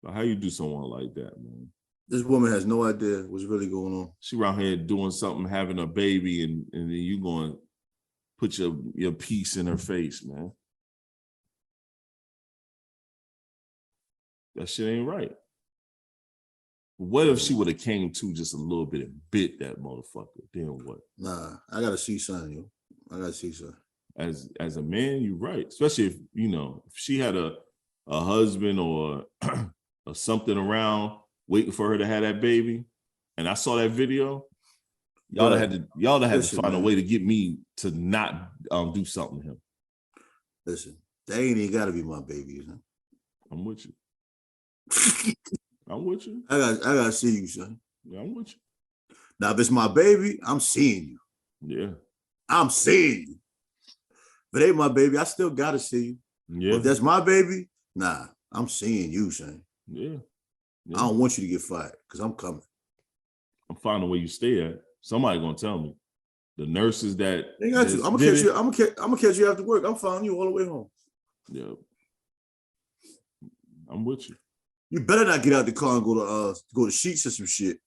but how you do someone like that, man? This woman has no idea what's really going on. She around here doing something, having a baby, and then you going to put your piece in her face, man. That shit ain't right. What if she would have came to just a little bit and bit that motherfucker? Then what? Nah, I gotta see something, yo. I gotta see something. As a man, you're right. Especially if if she had a husband or something around waiting for her to have that baby, and I saw that video, Y'all had to Listen, find a man. way to get me to not do something to him. Listen, they ain't even got to be my babies. Huh? I'm with you. I'm with you. I gotta see you, son. Yeah, I'm with you. Now, if it's my baby, I'm seeing you. Yeah. I'm seeing you. If it ain't my baby, I still gotta see you. Yeah. But if that's my baby, nah, I'm seeing you, son. Yeah. I don't want you to get fired because I'm coming. I'm finding where you stay at. Somebody gonna tell me. The nurses that They got you. I'm gonna catch you after work. I'm following you all the way home. Yeah. I'm with you. You better not get out the car and go to Sheets or some shit.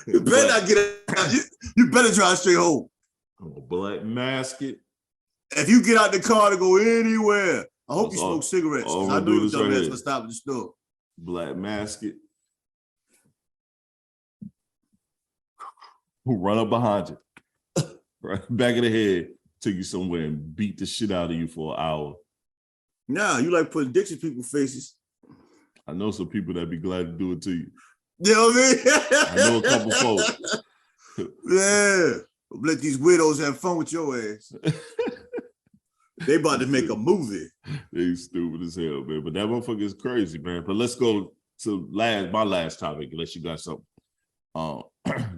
You better not get out. You better drive straight home. Black Masket. If you get out the car to go anywhere, I hope you smoke cigarettes. Because I know you dumbass gonna stop at the store. Black Masket. Who run up behind you, right back of the head, took you somewhere and beat the shit out of you for an hour. Nah, you like putting dicks in people's faces. I know some people that be glad to do it to you. You know what I mean? I know a couple folks. Yeah. Let these widows have fun with your ass. They about to make a movie. They stupid as hell, man. But that motherfucker is crazy, man. But let's go to my last topic, unless you got something.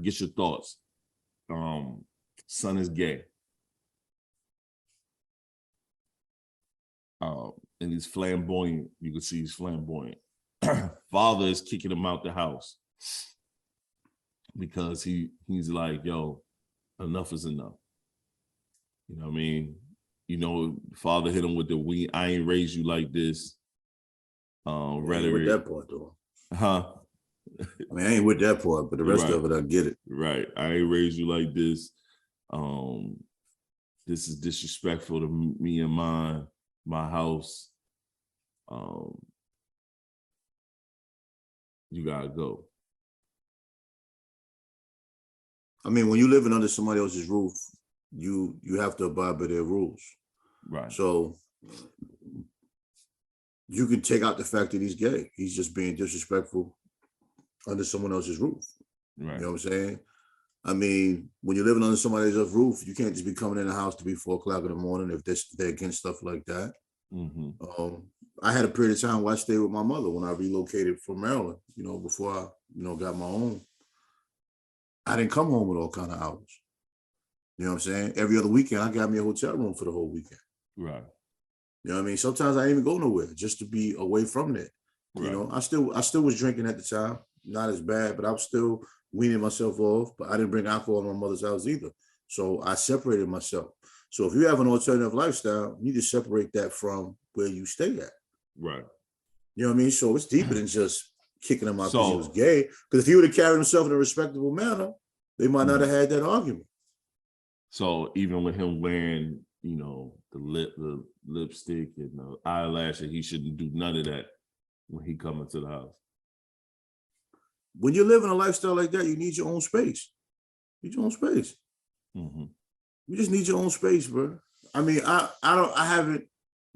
Get your thoughts. Son is gay. And he's flamboyant. You can see he's flamboyant. Father is kicking him out the house because he's like, yo, enough is enough. You know what I mean? You know, father hit him with the I ain't raised you like this. Rhetoric. With that part though. Huh? I mean, I ain't with that part, but the rest of it, I get it. Right. I ain't raised you like this. This is disrespectful to me and my house. You gotta go. I mean, when you're living under somebody else's roof, you have to abide by their rules. Right. So you can take out the fact that he's gay. He's just being disrespectful under someone else's roof. Right. You know what I'm saying? I mean, when you're living under somebody else's roof, you can't just be coming in the house to be 4 o'clock in the morning if they're against stuff like that. Mm-hmm. I had a period of time where I stayed with my mother when I relocated from Maryland, you know, before I, got my own. I didn't come home with all kind of hours. You know what I'm saying? Every other weekend, I got me a hotel room for the whole weekend. Right. You know what I mean? Sometimes I didn't even go nowhere just to be away from that. Right. You know, I still was drinking at the time, not as bad, but I was still weaning myself off. But I didn't bring alcohol to my mother's house either. So I separated myself. So if you have an alternative lifestyle, you need to separate that from where you stay at. Right. You know what I mean? So it's deeper than just kicking him out because he was gay. Because if he would have carried himself in a respectable manner, they might not have had that argument. So even with him wearing, the lipstick and the eyelashes, he shouldn't do none of that when he come into the house. When you're living a lifestyle like that, you need your own space. You need your own space. Mm-hmm. You just need your own space, bro. I mean, I haven't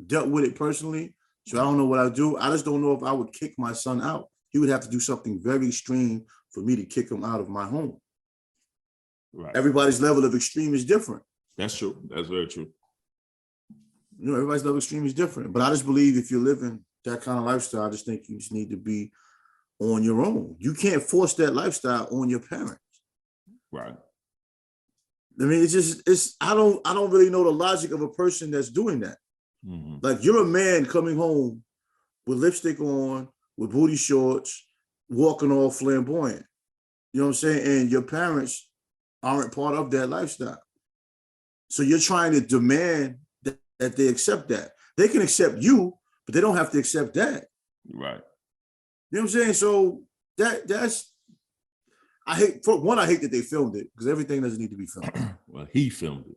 dealt with it personally, so I don't know what I do. I just don't know if I would kick my son out. He would have to do something very extreme for me to kick him out of my home. Right. Everybody's level of extreme is different. That's true. That's very true. Everybody's level of extreme is different. But I just believe if you're living that kind of lifestyle, I just think you just need to be on your own. You can't force that lifestyle on your parents. Right. I mean, I don't really know the logic of a person that's doing that. Mm-hmm. Like, you're a man coming home with lipstick on, with booty shorts, walking all flamboyant. You know what I'm saying? And your parents aren't part of that lifestyle. So you're trying to demand that they accept that. They can accept you, but they don't have to accept that. Right. You know what I'm saying? So that's, I hate that they filmed it because everything doesn't need to be filmed. Well, he filmed it.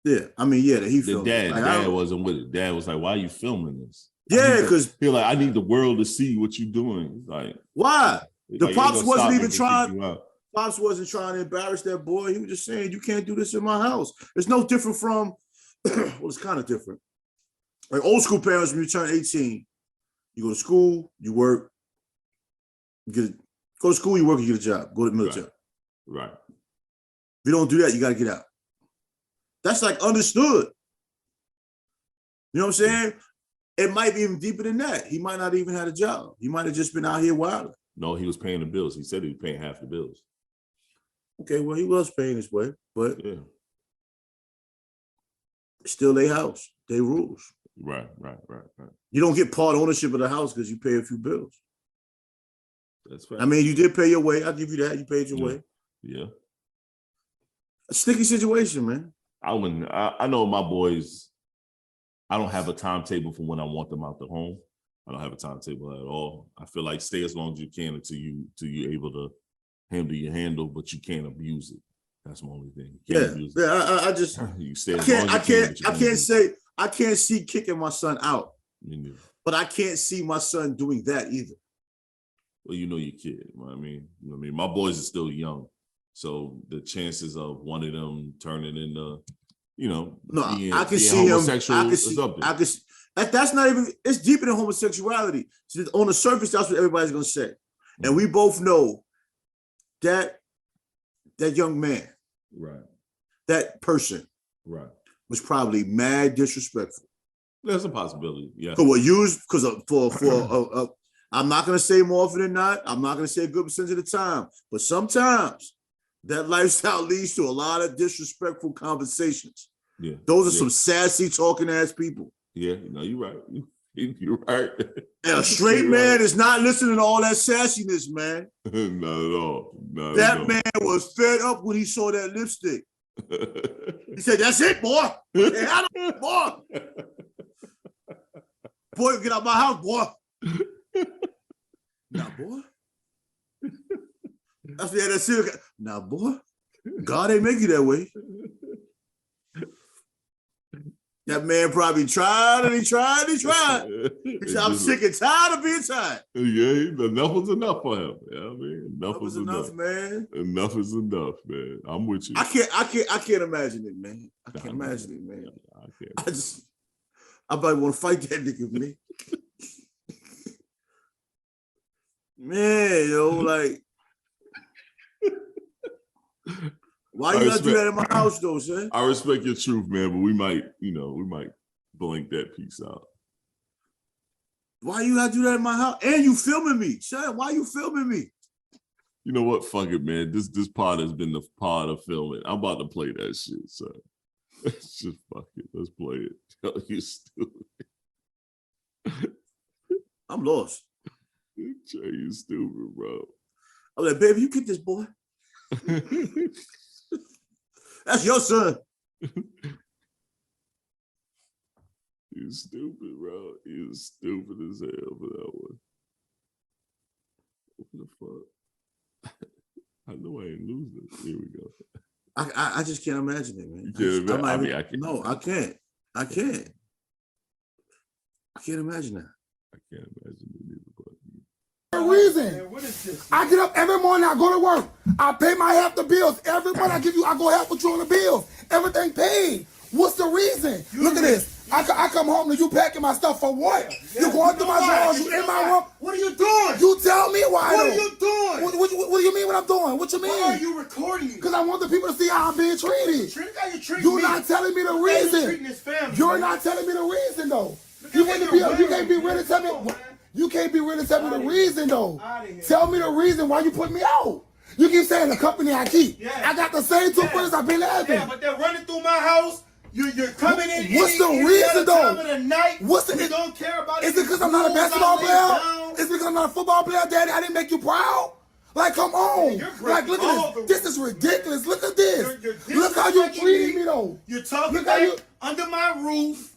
Yeah. I mean, yeah, he filmed it. Dad wasn't with it. Dad was like, why are you filming this? Yeah, because he's like, I need the world to see what you're doing. Like, why? The pops wasn't even trying. Pops wasn't trying to embarrass that boy. He was just saying, you can't do this in my house. It's no different from, well, it's kind of different. Like old school parents, when you turn 18, you go to school, you work, you get Go to school, you work, you get a job. Go to the military. Right. If you don't do that, you got to get out. That's like understood. You know what I'm saying? It might be even deeper than that. He might not even have a job. He might have just been out here wilding. No, he was paying the bills. He said he was paying half the bills. Okay, well, he was paying his way, but Yeah. it's still their house, their rules. Right. You don't get part ownership of the house because you pay a few bills. That's fair. I mean, you did pay your way. I'll give you that. You paid your way. Yeah. A sticky situation, man. I know my boys, I don't have a timetable for when I want them out the home. I don't have a timetable at all. I feel like stay as long as you can until you're able to handle, but you can't abuse it. That's my only thing. You can't abuse it. I just you stay as long as you can, I can't see kicking my son out, Me neither. but I can't see my son doing that either. Well, you know your kid. You know what I mean? My boys are still young, so the chances of one of them turning into, being I can see homosexual him. is up there. That's not even. It's deeper than homosexuality. So on the surface, that's what everybody's gonna say, and we both know that young man, Right. that person, Right. was probably mad disrespectful. There's a possibility. Yeah. For what used because for I'm not gonna say more often than not. I'm not gonna say a good percentage of the time, but sometimes that lifestyle leads to a lot of disrespectful conversations. Yeah. Those are some sassy talking ass people. Yeah. No, you're right. You're right. And a straight man is not listening to all that sassiness, man. Not at all. That man was fed up when he saw that lipstick. He said, "That's it, boy. Hey, I don't, boy. Boy, get out my house, boy." Nah, boy. That's the serious. Nah, boy. God ain't make you that way. That man probably tried and he tried and he tried. He said, "I'm sick and tired of being tired." Yeah, enough was enough for him. You know what I mean? Enough was enough, man. Enough is enough, man. I'm with you. I can't imagine it, man. I can't imagine it, man. I probably want to fight that nigga, man. Man, like, why you gotta do that in my house, though, son? I respect your truth, man, but we might blank that piece out. Why you gotta do that in my house? And you filming me, son? Why you filming me? You know what? Fuck it, man. This pod has been the pod of filming. I'm about to play that shit, son. Let's just fuck it. Let's play it. You stupid. I'm lost. You stupid, bro. I'm like, "Baby, you get this, boy. That's your son." You stupid, bro. You stupid as hell for that one. What the fuck? I know I ain't losing. Here we go. I just can't imagine it, man. I can't. No, I can't. I can't imagine that. I can't imagine it either. Reason. I get up every morning, I go to work, I pay my half the bills. Every month I go half with you on the bills. Everything paid. What's the reason? Look at this. I come home and you packing my stuff for what? You going through my drawers, you in my room. What are you doing? You tell me why. What are you doing? What do you mean what I'm doing? What you mean? Why are you recording? Because I want the people to see how I'm being treated. You're not telling me the reason. Treating his family, You're man. not telling me the reason though. You can't be really telling me. You can't be really telling me the reason though. Tell me the reason why you put me out. You keep saying the company I keep. Yeah. I got the same two friends I've been having. Yeah, but they're running through my house. You're coming in. What's the reason though? Time of the night. You don't care about it. Is it because I'm not a basketball player? Is it because I'm not a football player, Daddy? I didn't make you proud. Like, come on. Like, look at this. This is ridiculous. Look at this. Look how you treating me though. You're talking about under my roof.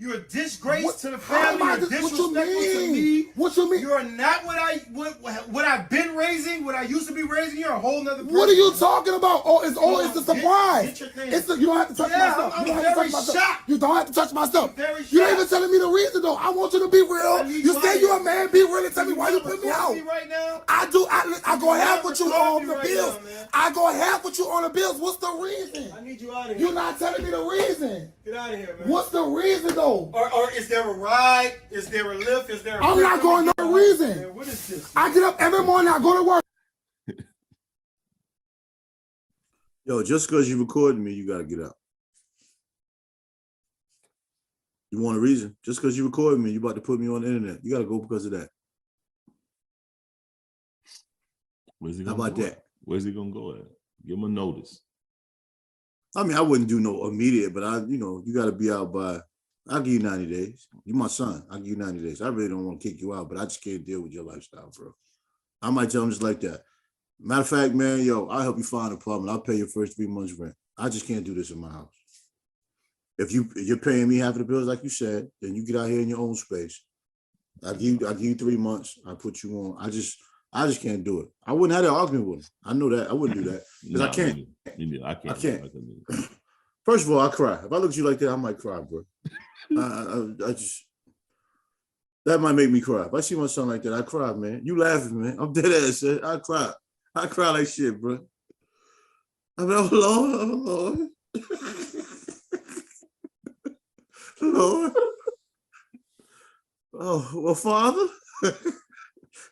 You're a disgrace to the family. You're disrespectful to me. What you mean? You're not what I've been raising, what I used to be raising. You're a whole nother person. What are you talking about? It's a surprise. You don't have to touch my stuff. I'm very shocked. You don't have to touch my stuff. Very You ain't shocked. even telling me the reason though. I want you to be real. You say you're a man. Be real and tell me why you put me out. Right now? I do. I go half with you on the bills. I go half with you on the bills. What's the reason? I need you out of here. You're not telling me the reason. Get out of here, man. What's the reason though? Or is there a ride? Is there a lift? Is there a I'm not going no reason. Man, what is this? I get up every morning, I go to work. Yo, just because you recording me, you got to get out. You want a reason? Just because you recording me, you about to put me on the internet. You got to go because of that. How about that? Where's he gonna go at? Give him a notice. I mean, I wouldn't do no immediate, but you got to be out by. I'll give you 90 days. You my son. I'll give you 90 days. I really don't want to kick you out, but I just can't deal with your lifestyle, bro. I might tell him just like that. Matter of fact, man, yo, I'll help you find an apartment. I'll pay your first 3 months rent. I just can't do this in my house. If you're paying me half of the bills, like you said, then you get out here in your own space. I'll give you 3 months. I put you on. I just can't do it. I wouldn't have that argument with him. I know that. I wouldn't do that because I can't. I can't. First of all, I cry. If I look at you like that, I might cry, bro. I just that might make me cry. If I see my son like that, I cry, man. You laughing, man? I'm dead ass. I cry. I cry like shit, bro. I mean, oh Lord, Lord. Oh, well, Father.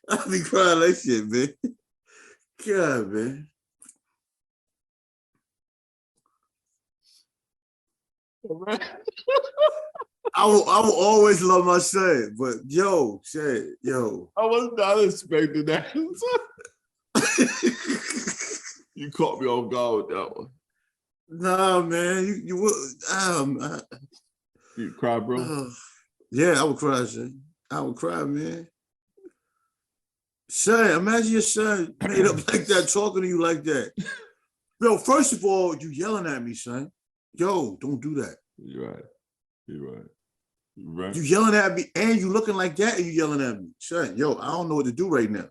I be crying like shit, man. God, man. I will always love my son, but yo, I was not expecting that. You caught me off guard with that one. Nah, man, you would. You cry, bro? Yeah, I would cry, son. I would cry, man. Son, imagine your son made up like that, talking to you like that. Yo, first of all, you yelling at me, son. Yo, don't do that. You're right. You're right. You're right. You yelling at me and you looking like that and you yelling at me. Son, yo, I don't know what to do right now.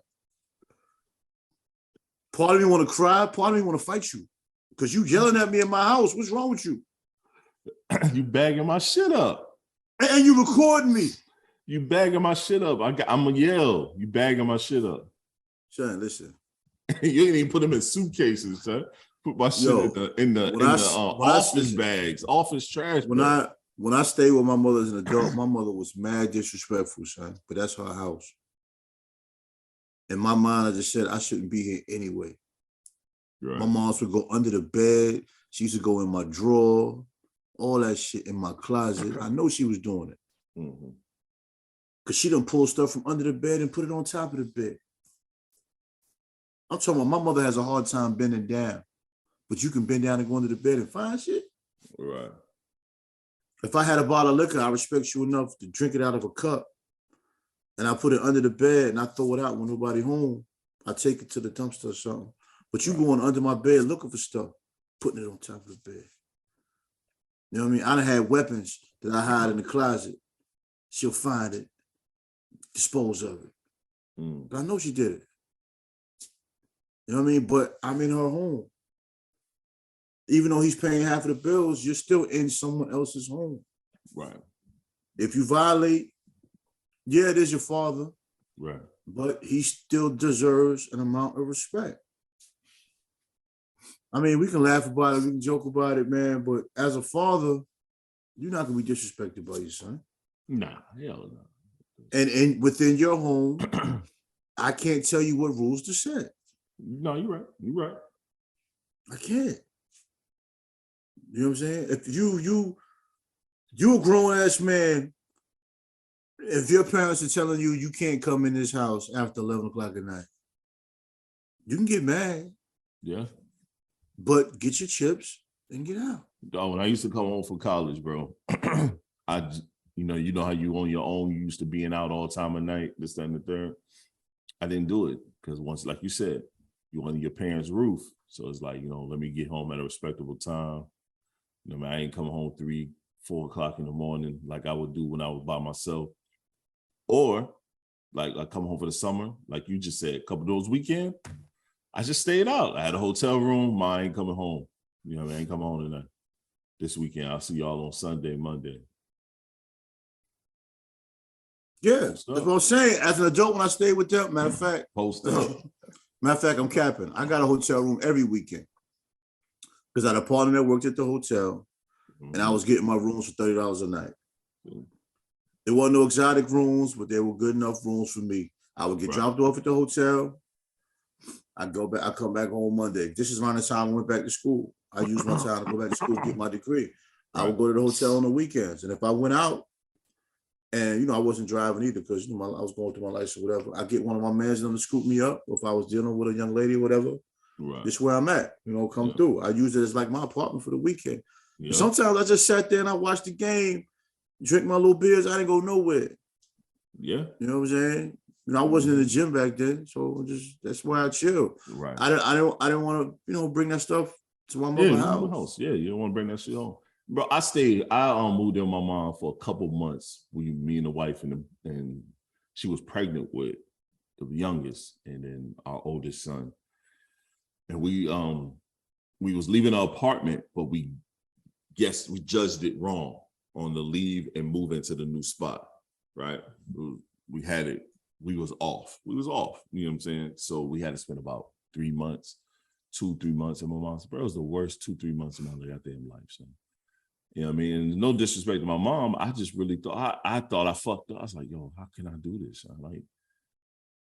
Part of me want to cry, part of me want to fight you. Because you yelling at me in my house. What's wrong with you? You bagging my shit up. And you recording me. You bagging my shit up. I'm gonna yell. You bagging my shit up. Son, listen. You ain't even put them in suitcases, son. Put my shit in the office bags, office trash. When I stayed with my mother as an adult, my mother was mad disrespectful, son. But that's her house. In my mind, I just said I shouldn't be here anyway. Right. My mom would go under the bed. She used to go in my drawer, all that shit in my closet. I know she was doing it. Mm-hmm. Because she done pull stuff from under the bed and put it on top of the bed. I'm talking about my mother has a hard time bending down. But you can bend down and go under the bed and find shit. Right. If I had a bottle of liquor, I respect you enough to drink it out of a cup. And I put it under the bed and I throw it out when nobody home. I take it to the dumpster or something. But you going under my bed looking for stuff, putting it on top of the bed. You know what I mean? I done had weapons that I hide in the closet. She'll find it, dispose of it. But I know she did it. You know what I mean? But I'm in her home. Even though he's paying half of the bills, you're still in someone else's home. Right. If you violate, yeah, it is your father. Right. But he still deserves an amount of respect. I mean, we can laugh about it, we can joke about it, man, but as a father, you're not going to be disrespected by your son. Nah, hell no. And within your home, I can't tell you what rules to set. No, you're right. You're right. I can't. You know what I'm saying? If you're a grown-ass man, if your parents are telling you you can't come in this house after 11 o'clock at night, you can get mad. Yeah. But get your chips and get out. Oh, when I used to come home from college, bro, you know how you on your own, you used to being out all time of night, this, that, and the third. I didn't do it because once, like you said, you're under your parents' roof. So it's like, let me get home at a respectable time. I ain't come home 3, 4 o'clock in the morning like I would do when I was by myself. Or like I come home for the summer, like you just said, a couple of those weekends, I just stayed out. I had a hotel room. I ain't coming home. I ain't coming home tonight. This weekend, I'll see y'all on Sunday, Monday. Yeah, that's what I'm saying. As an adult, when I stayed with them, matter of fact, post up. Matter of fact, I'm capping. I got a hotel room every weekend because I had a partner that worked at the hotel, and I was getting my rooms for $30 a night. There weren't no exotic rooms, but they were good enough rooms for me. I would get dropped off at the hotel. I go back. I come back home Monday. This is around the time I went back to school. I used my time to go back to school, get my degree. I would go to the hotel on the weekends, and if I went out, and I wasn't driving either because I was going through my license or whatever. I get one of my mans to scoop me up if I was dealing with a young lady or whatever. Right. This is where I'm at. Come through. I use it as like my apartment for the weekend. Sometimes I just sat there and I watched the game, drink my little beers. I didn't go nowhere. Yeah. You know what I'm saying? I wasn't in the gym back then, so that's why I chill. Right. I didn't want to bring that stuff to my mother's house. Yeah, you don't want to bring that shit home. Bro, I moved in with my mom for a couple months. Me and the wife and she was pregnant with the youngest and then our oldest son. And we was leaving our apartment, but we judged it wrong on the leave and move into the new spot, right? We had it. We was off. You know what I'm saying? So we had to spend about 3 months, 2-3 months. And my mom said, bro, it was the worst 2-3 months of my goddamn life, son. You know what I mean? And no disrespect to my mom, I just really thought, I thought I fucked up. I was like, yo, how can I do this?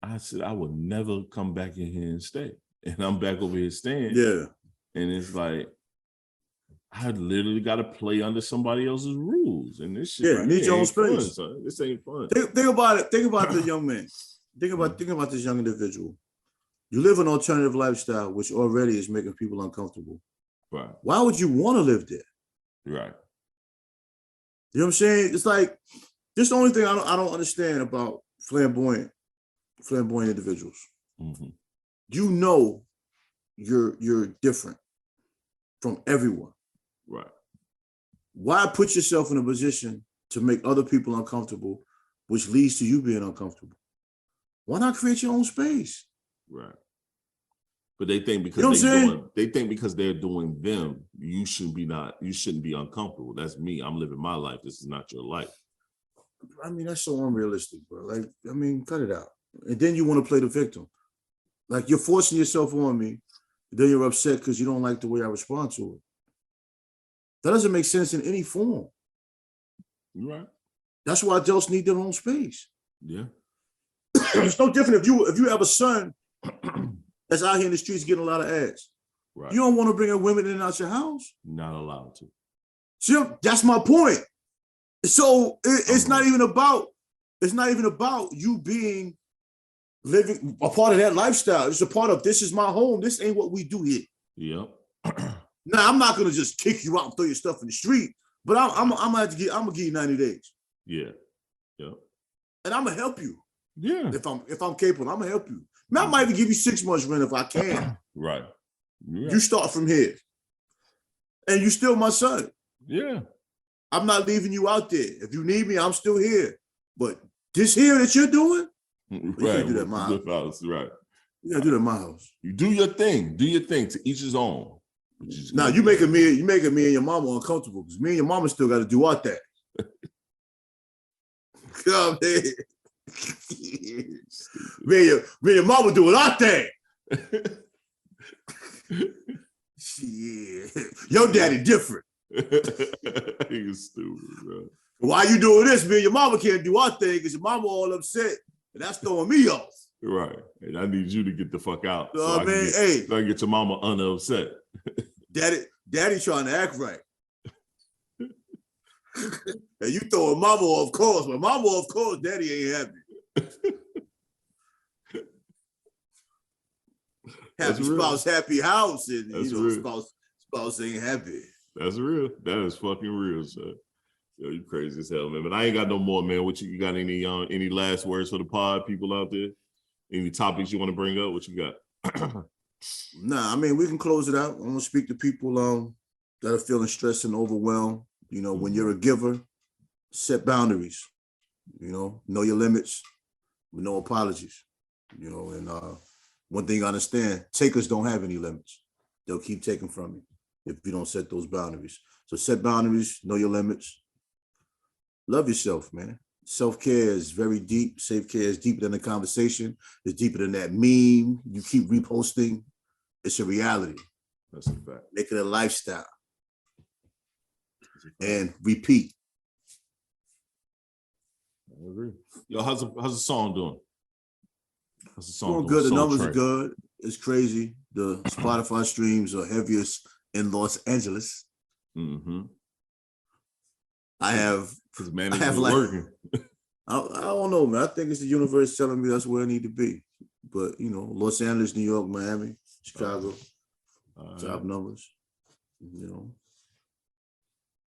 I said, I would never come back in here and stay. And I'm back over here staying. Yeah. And it's like, I literally got to play under somebody else's rules. And this shit need your own space. Fun, this ain't fun. Think about it. Think about the young man. Think about this young individual. You live an alternative lifestyle, which already is making people uncomfortable. Right. Why would you want to live there? Right. You know what I'm saying? It's like, this is the only thing I don't understand about flamboyant individuals. Mm-hmm. You're different from everyone. Right. Why put yourself in a position to make other people uncomfortable, which leads to you being uncomfortable? Why not create your own space? Right. But they think because they're doing them, you shouldn't be uncomfortable. That's me. I'm living my life. This is not your life. I mean, that's so unrealistic, bro. Like, I mean, cut it out. And then you want to play the victim. Like, you're forcing yourself on me. Then you're upset because you don't like the way I respond to it. That doesn't make sense in any form. Right. That's why adults need their own space. Yeah. It's no different if you have a son that's out here in the streets getting a lot of ass. Right. You don't want to bring in women in and out your house. Not allowed to. See, that's my point. So it's not even about you being living a part of that lifestyle. It's a part of, this is my home. This ain't what we do here. Yep. Now, I'm not gonna just kick you out and throw your stuff in the street, but I'm gonna give you 90 days. Yeah. Yep. And I'm gonna help you. Yeah. If I'm capable, I'm gonna help you. I might even give you 6 months rent if I can. Right. Yeah. You start from here. And you still my son. Yeah. I'm not leaving you out there. If you need me, I'm still here. But this here that you're doing, right. You can't do that at my house. Right. You gotta do that at my house. You do your thing. Do your thing, to each his own. Now you making me and your mama uncomfortable because me and your mama still got to do our thing. Come here. Me and your mama doing our thing. Shit. Your daddy different. He's stupid, bro. Why you doing this? Me and your mama can't do our thing because your mama all upset, and that's throwing me off. Right. And I need you to get the fuck out. So I can get your mama unupset. Daddy trying to act right. And you throwing mama off course, but mama off course, daddy ain't happy. Happy spouse, happy house, and spouse ain't happy. That's real. That is fucking real, son. Yo, you crazy as hell, man. But I ain't got no more, man. What you got? Any last words for the pod people out there? Any topics you want to bring up? What you got? Nah, I mean, we can close it out. I'm gonna speak to people that are feeling stressed and overwhelmed. When you're a giver, set boundaries. Know your limits with no apologies. And one thing I understand, takers don't have any limits. They'll keep taking from you if you don't set those boundaries. So set boundaries, know your limits. Love yourself, man. Self-care is very deep. Self-care is deeper than the conversation. It's deeper than that meme you keep reposting. It's a reality. That's a fact. Make it a lifestyle. And repeat. I agree. Yo, how's the song doing? How's the song doing good. The Soul numbers Train. are good. It's crazy. The Spotify streams are heaviest in Los Angeles. Mm-hmm. I have like, working. I don't know, man. I think it's the universe telling me that's where I need to be. But you know, Los Angeles, New York, Miami, Chicago, top numbers. You know,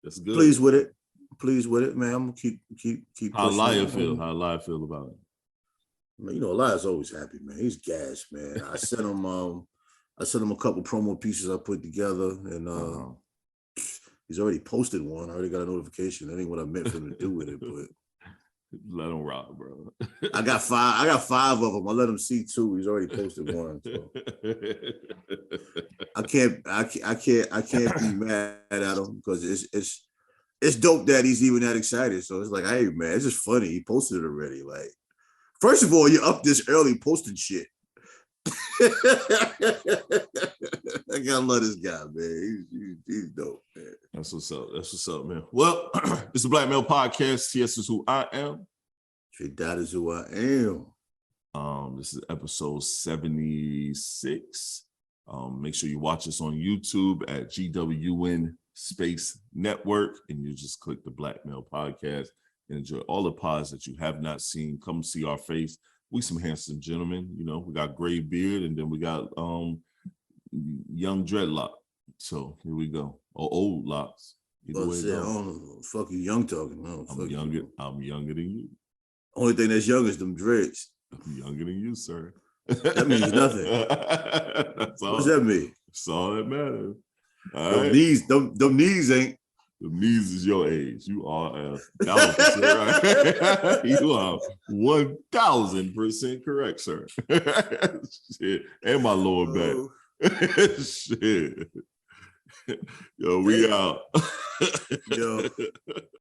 that's good. Pleased with it, man. I'm gonna keep. How Elia feel? How Elia feel about it? Man, you know, Elia's always happy, man. He's gassed, man. I sent him a couple promo pieces I put together, and he's already posted one. I already got a notification. That ain't what I meant for him to do with it, but let him rock, bro. I got five of them. I let him see two. He's already posted one. So. I can't be mad at him because it's dope that he's even that excited. So it's like, hey man, it's just funny. He posted it already. Like, first of all, you're up this early posting shit. I gotta love this guy, man. He's dope, man. That's what's up. That's what's up, man. Well, it's the Black Male Podcast. TS is who I am. Tre-Dot is who I am. This is episode 76. Make sure you watch us on YouTube at GWN Space Network, and you just click the Black Male Podcast and enjoy all the pods that you have not seen. Come see our face. We some handsome gentlemen. You know, we got gray beard, and then we got young dreadlock. So here we go. Or old locks. Either way, fuck you, young talking. No, I'm younger. I'm younger than you. Only thing that's young is them dreads. I'm younger than you, sir. That means nothing. That's all. What does that mean? That's all that matters. All them right. knees ain't. The knees is your age. You are 1,000% right. You are 1,000% correct, sir. Shit. And my lower back. Shit. Yo, we out. Yo.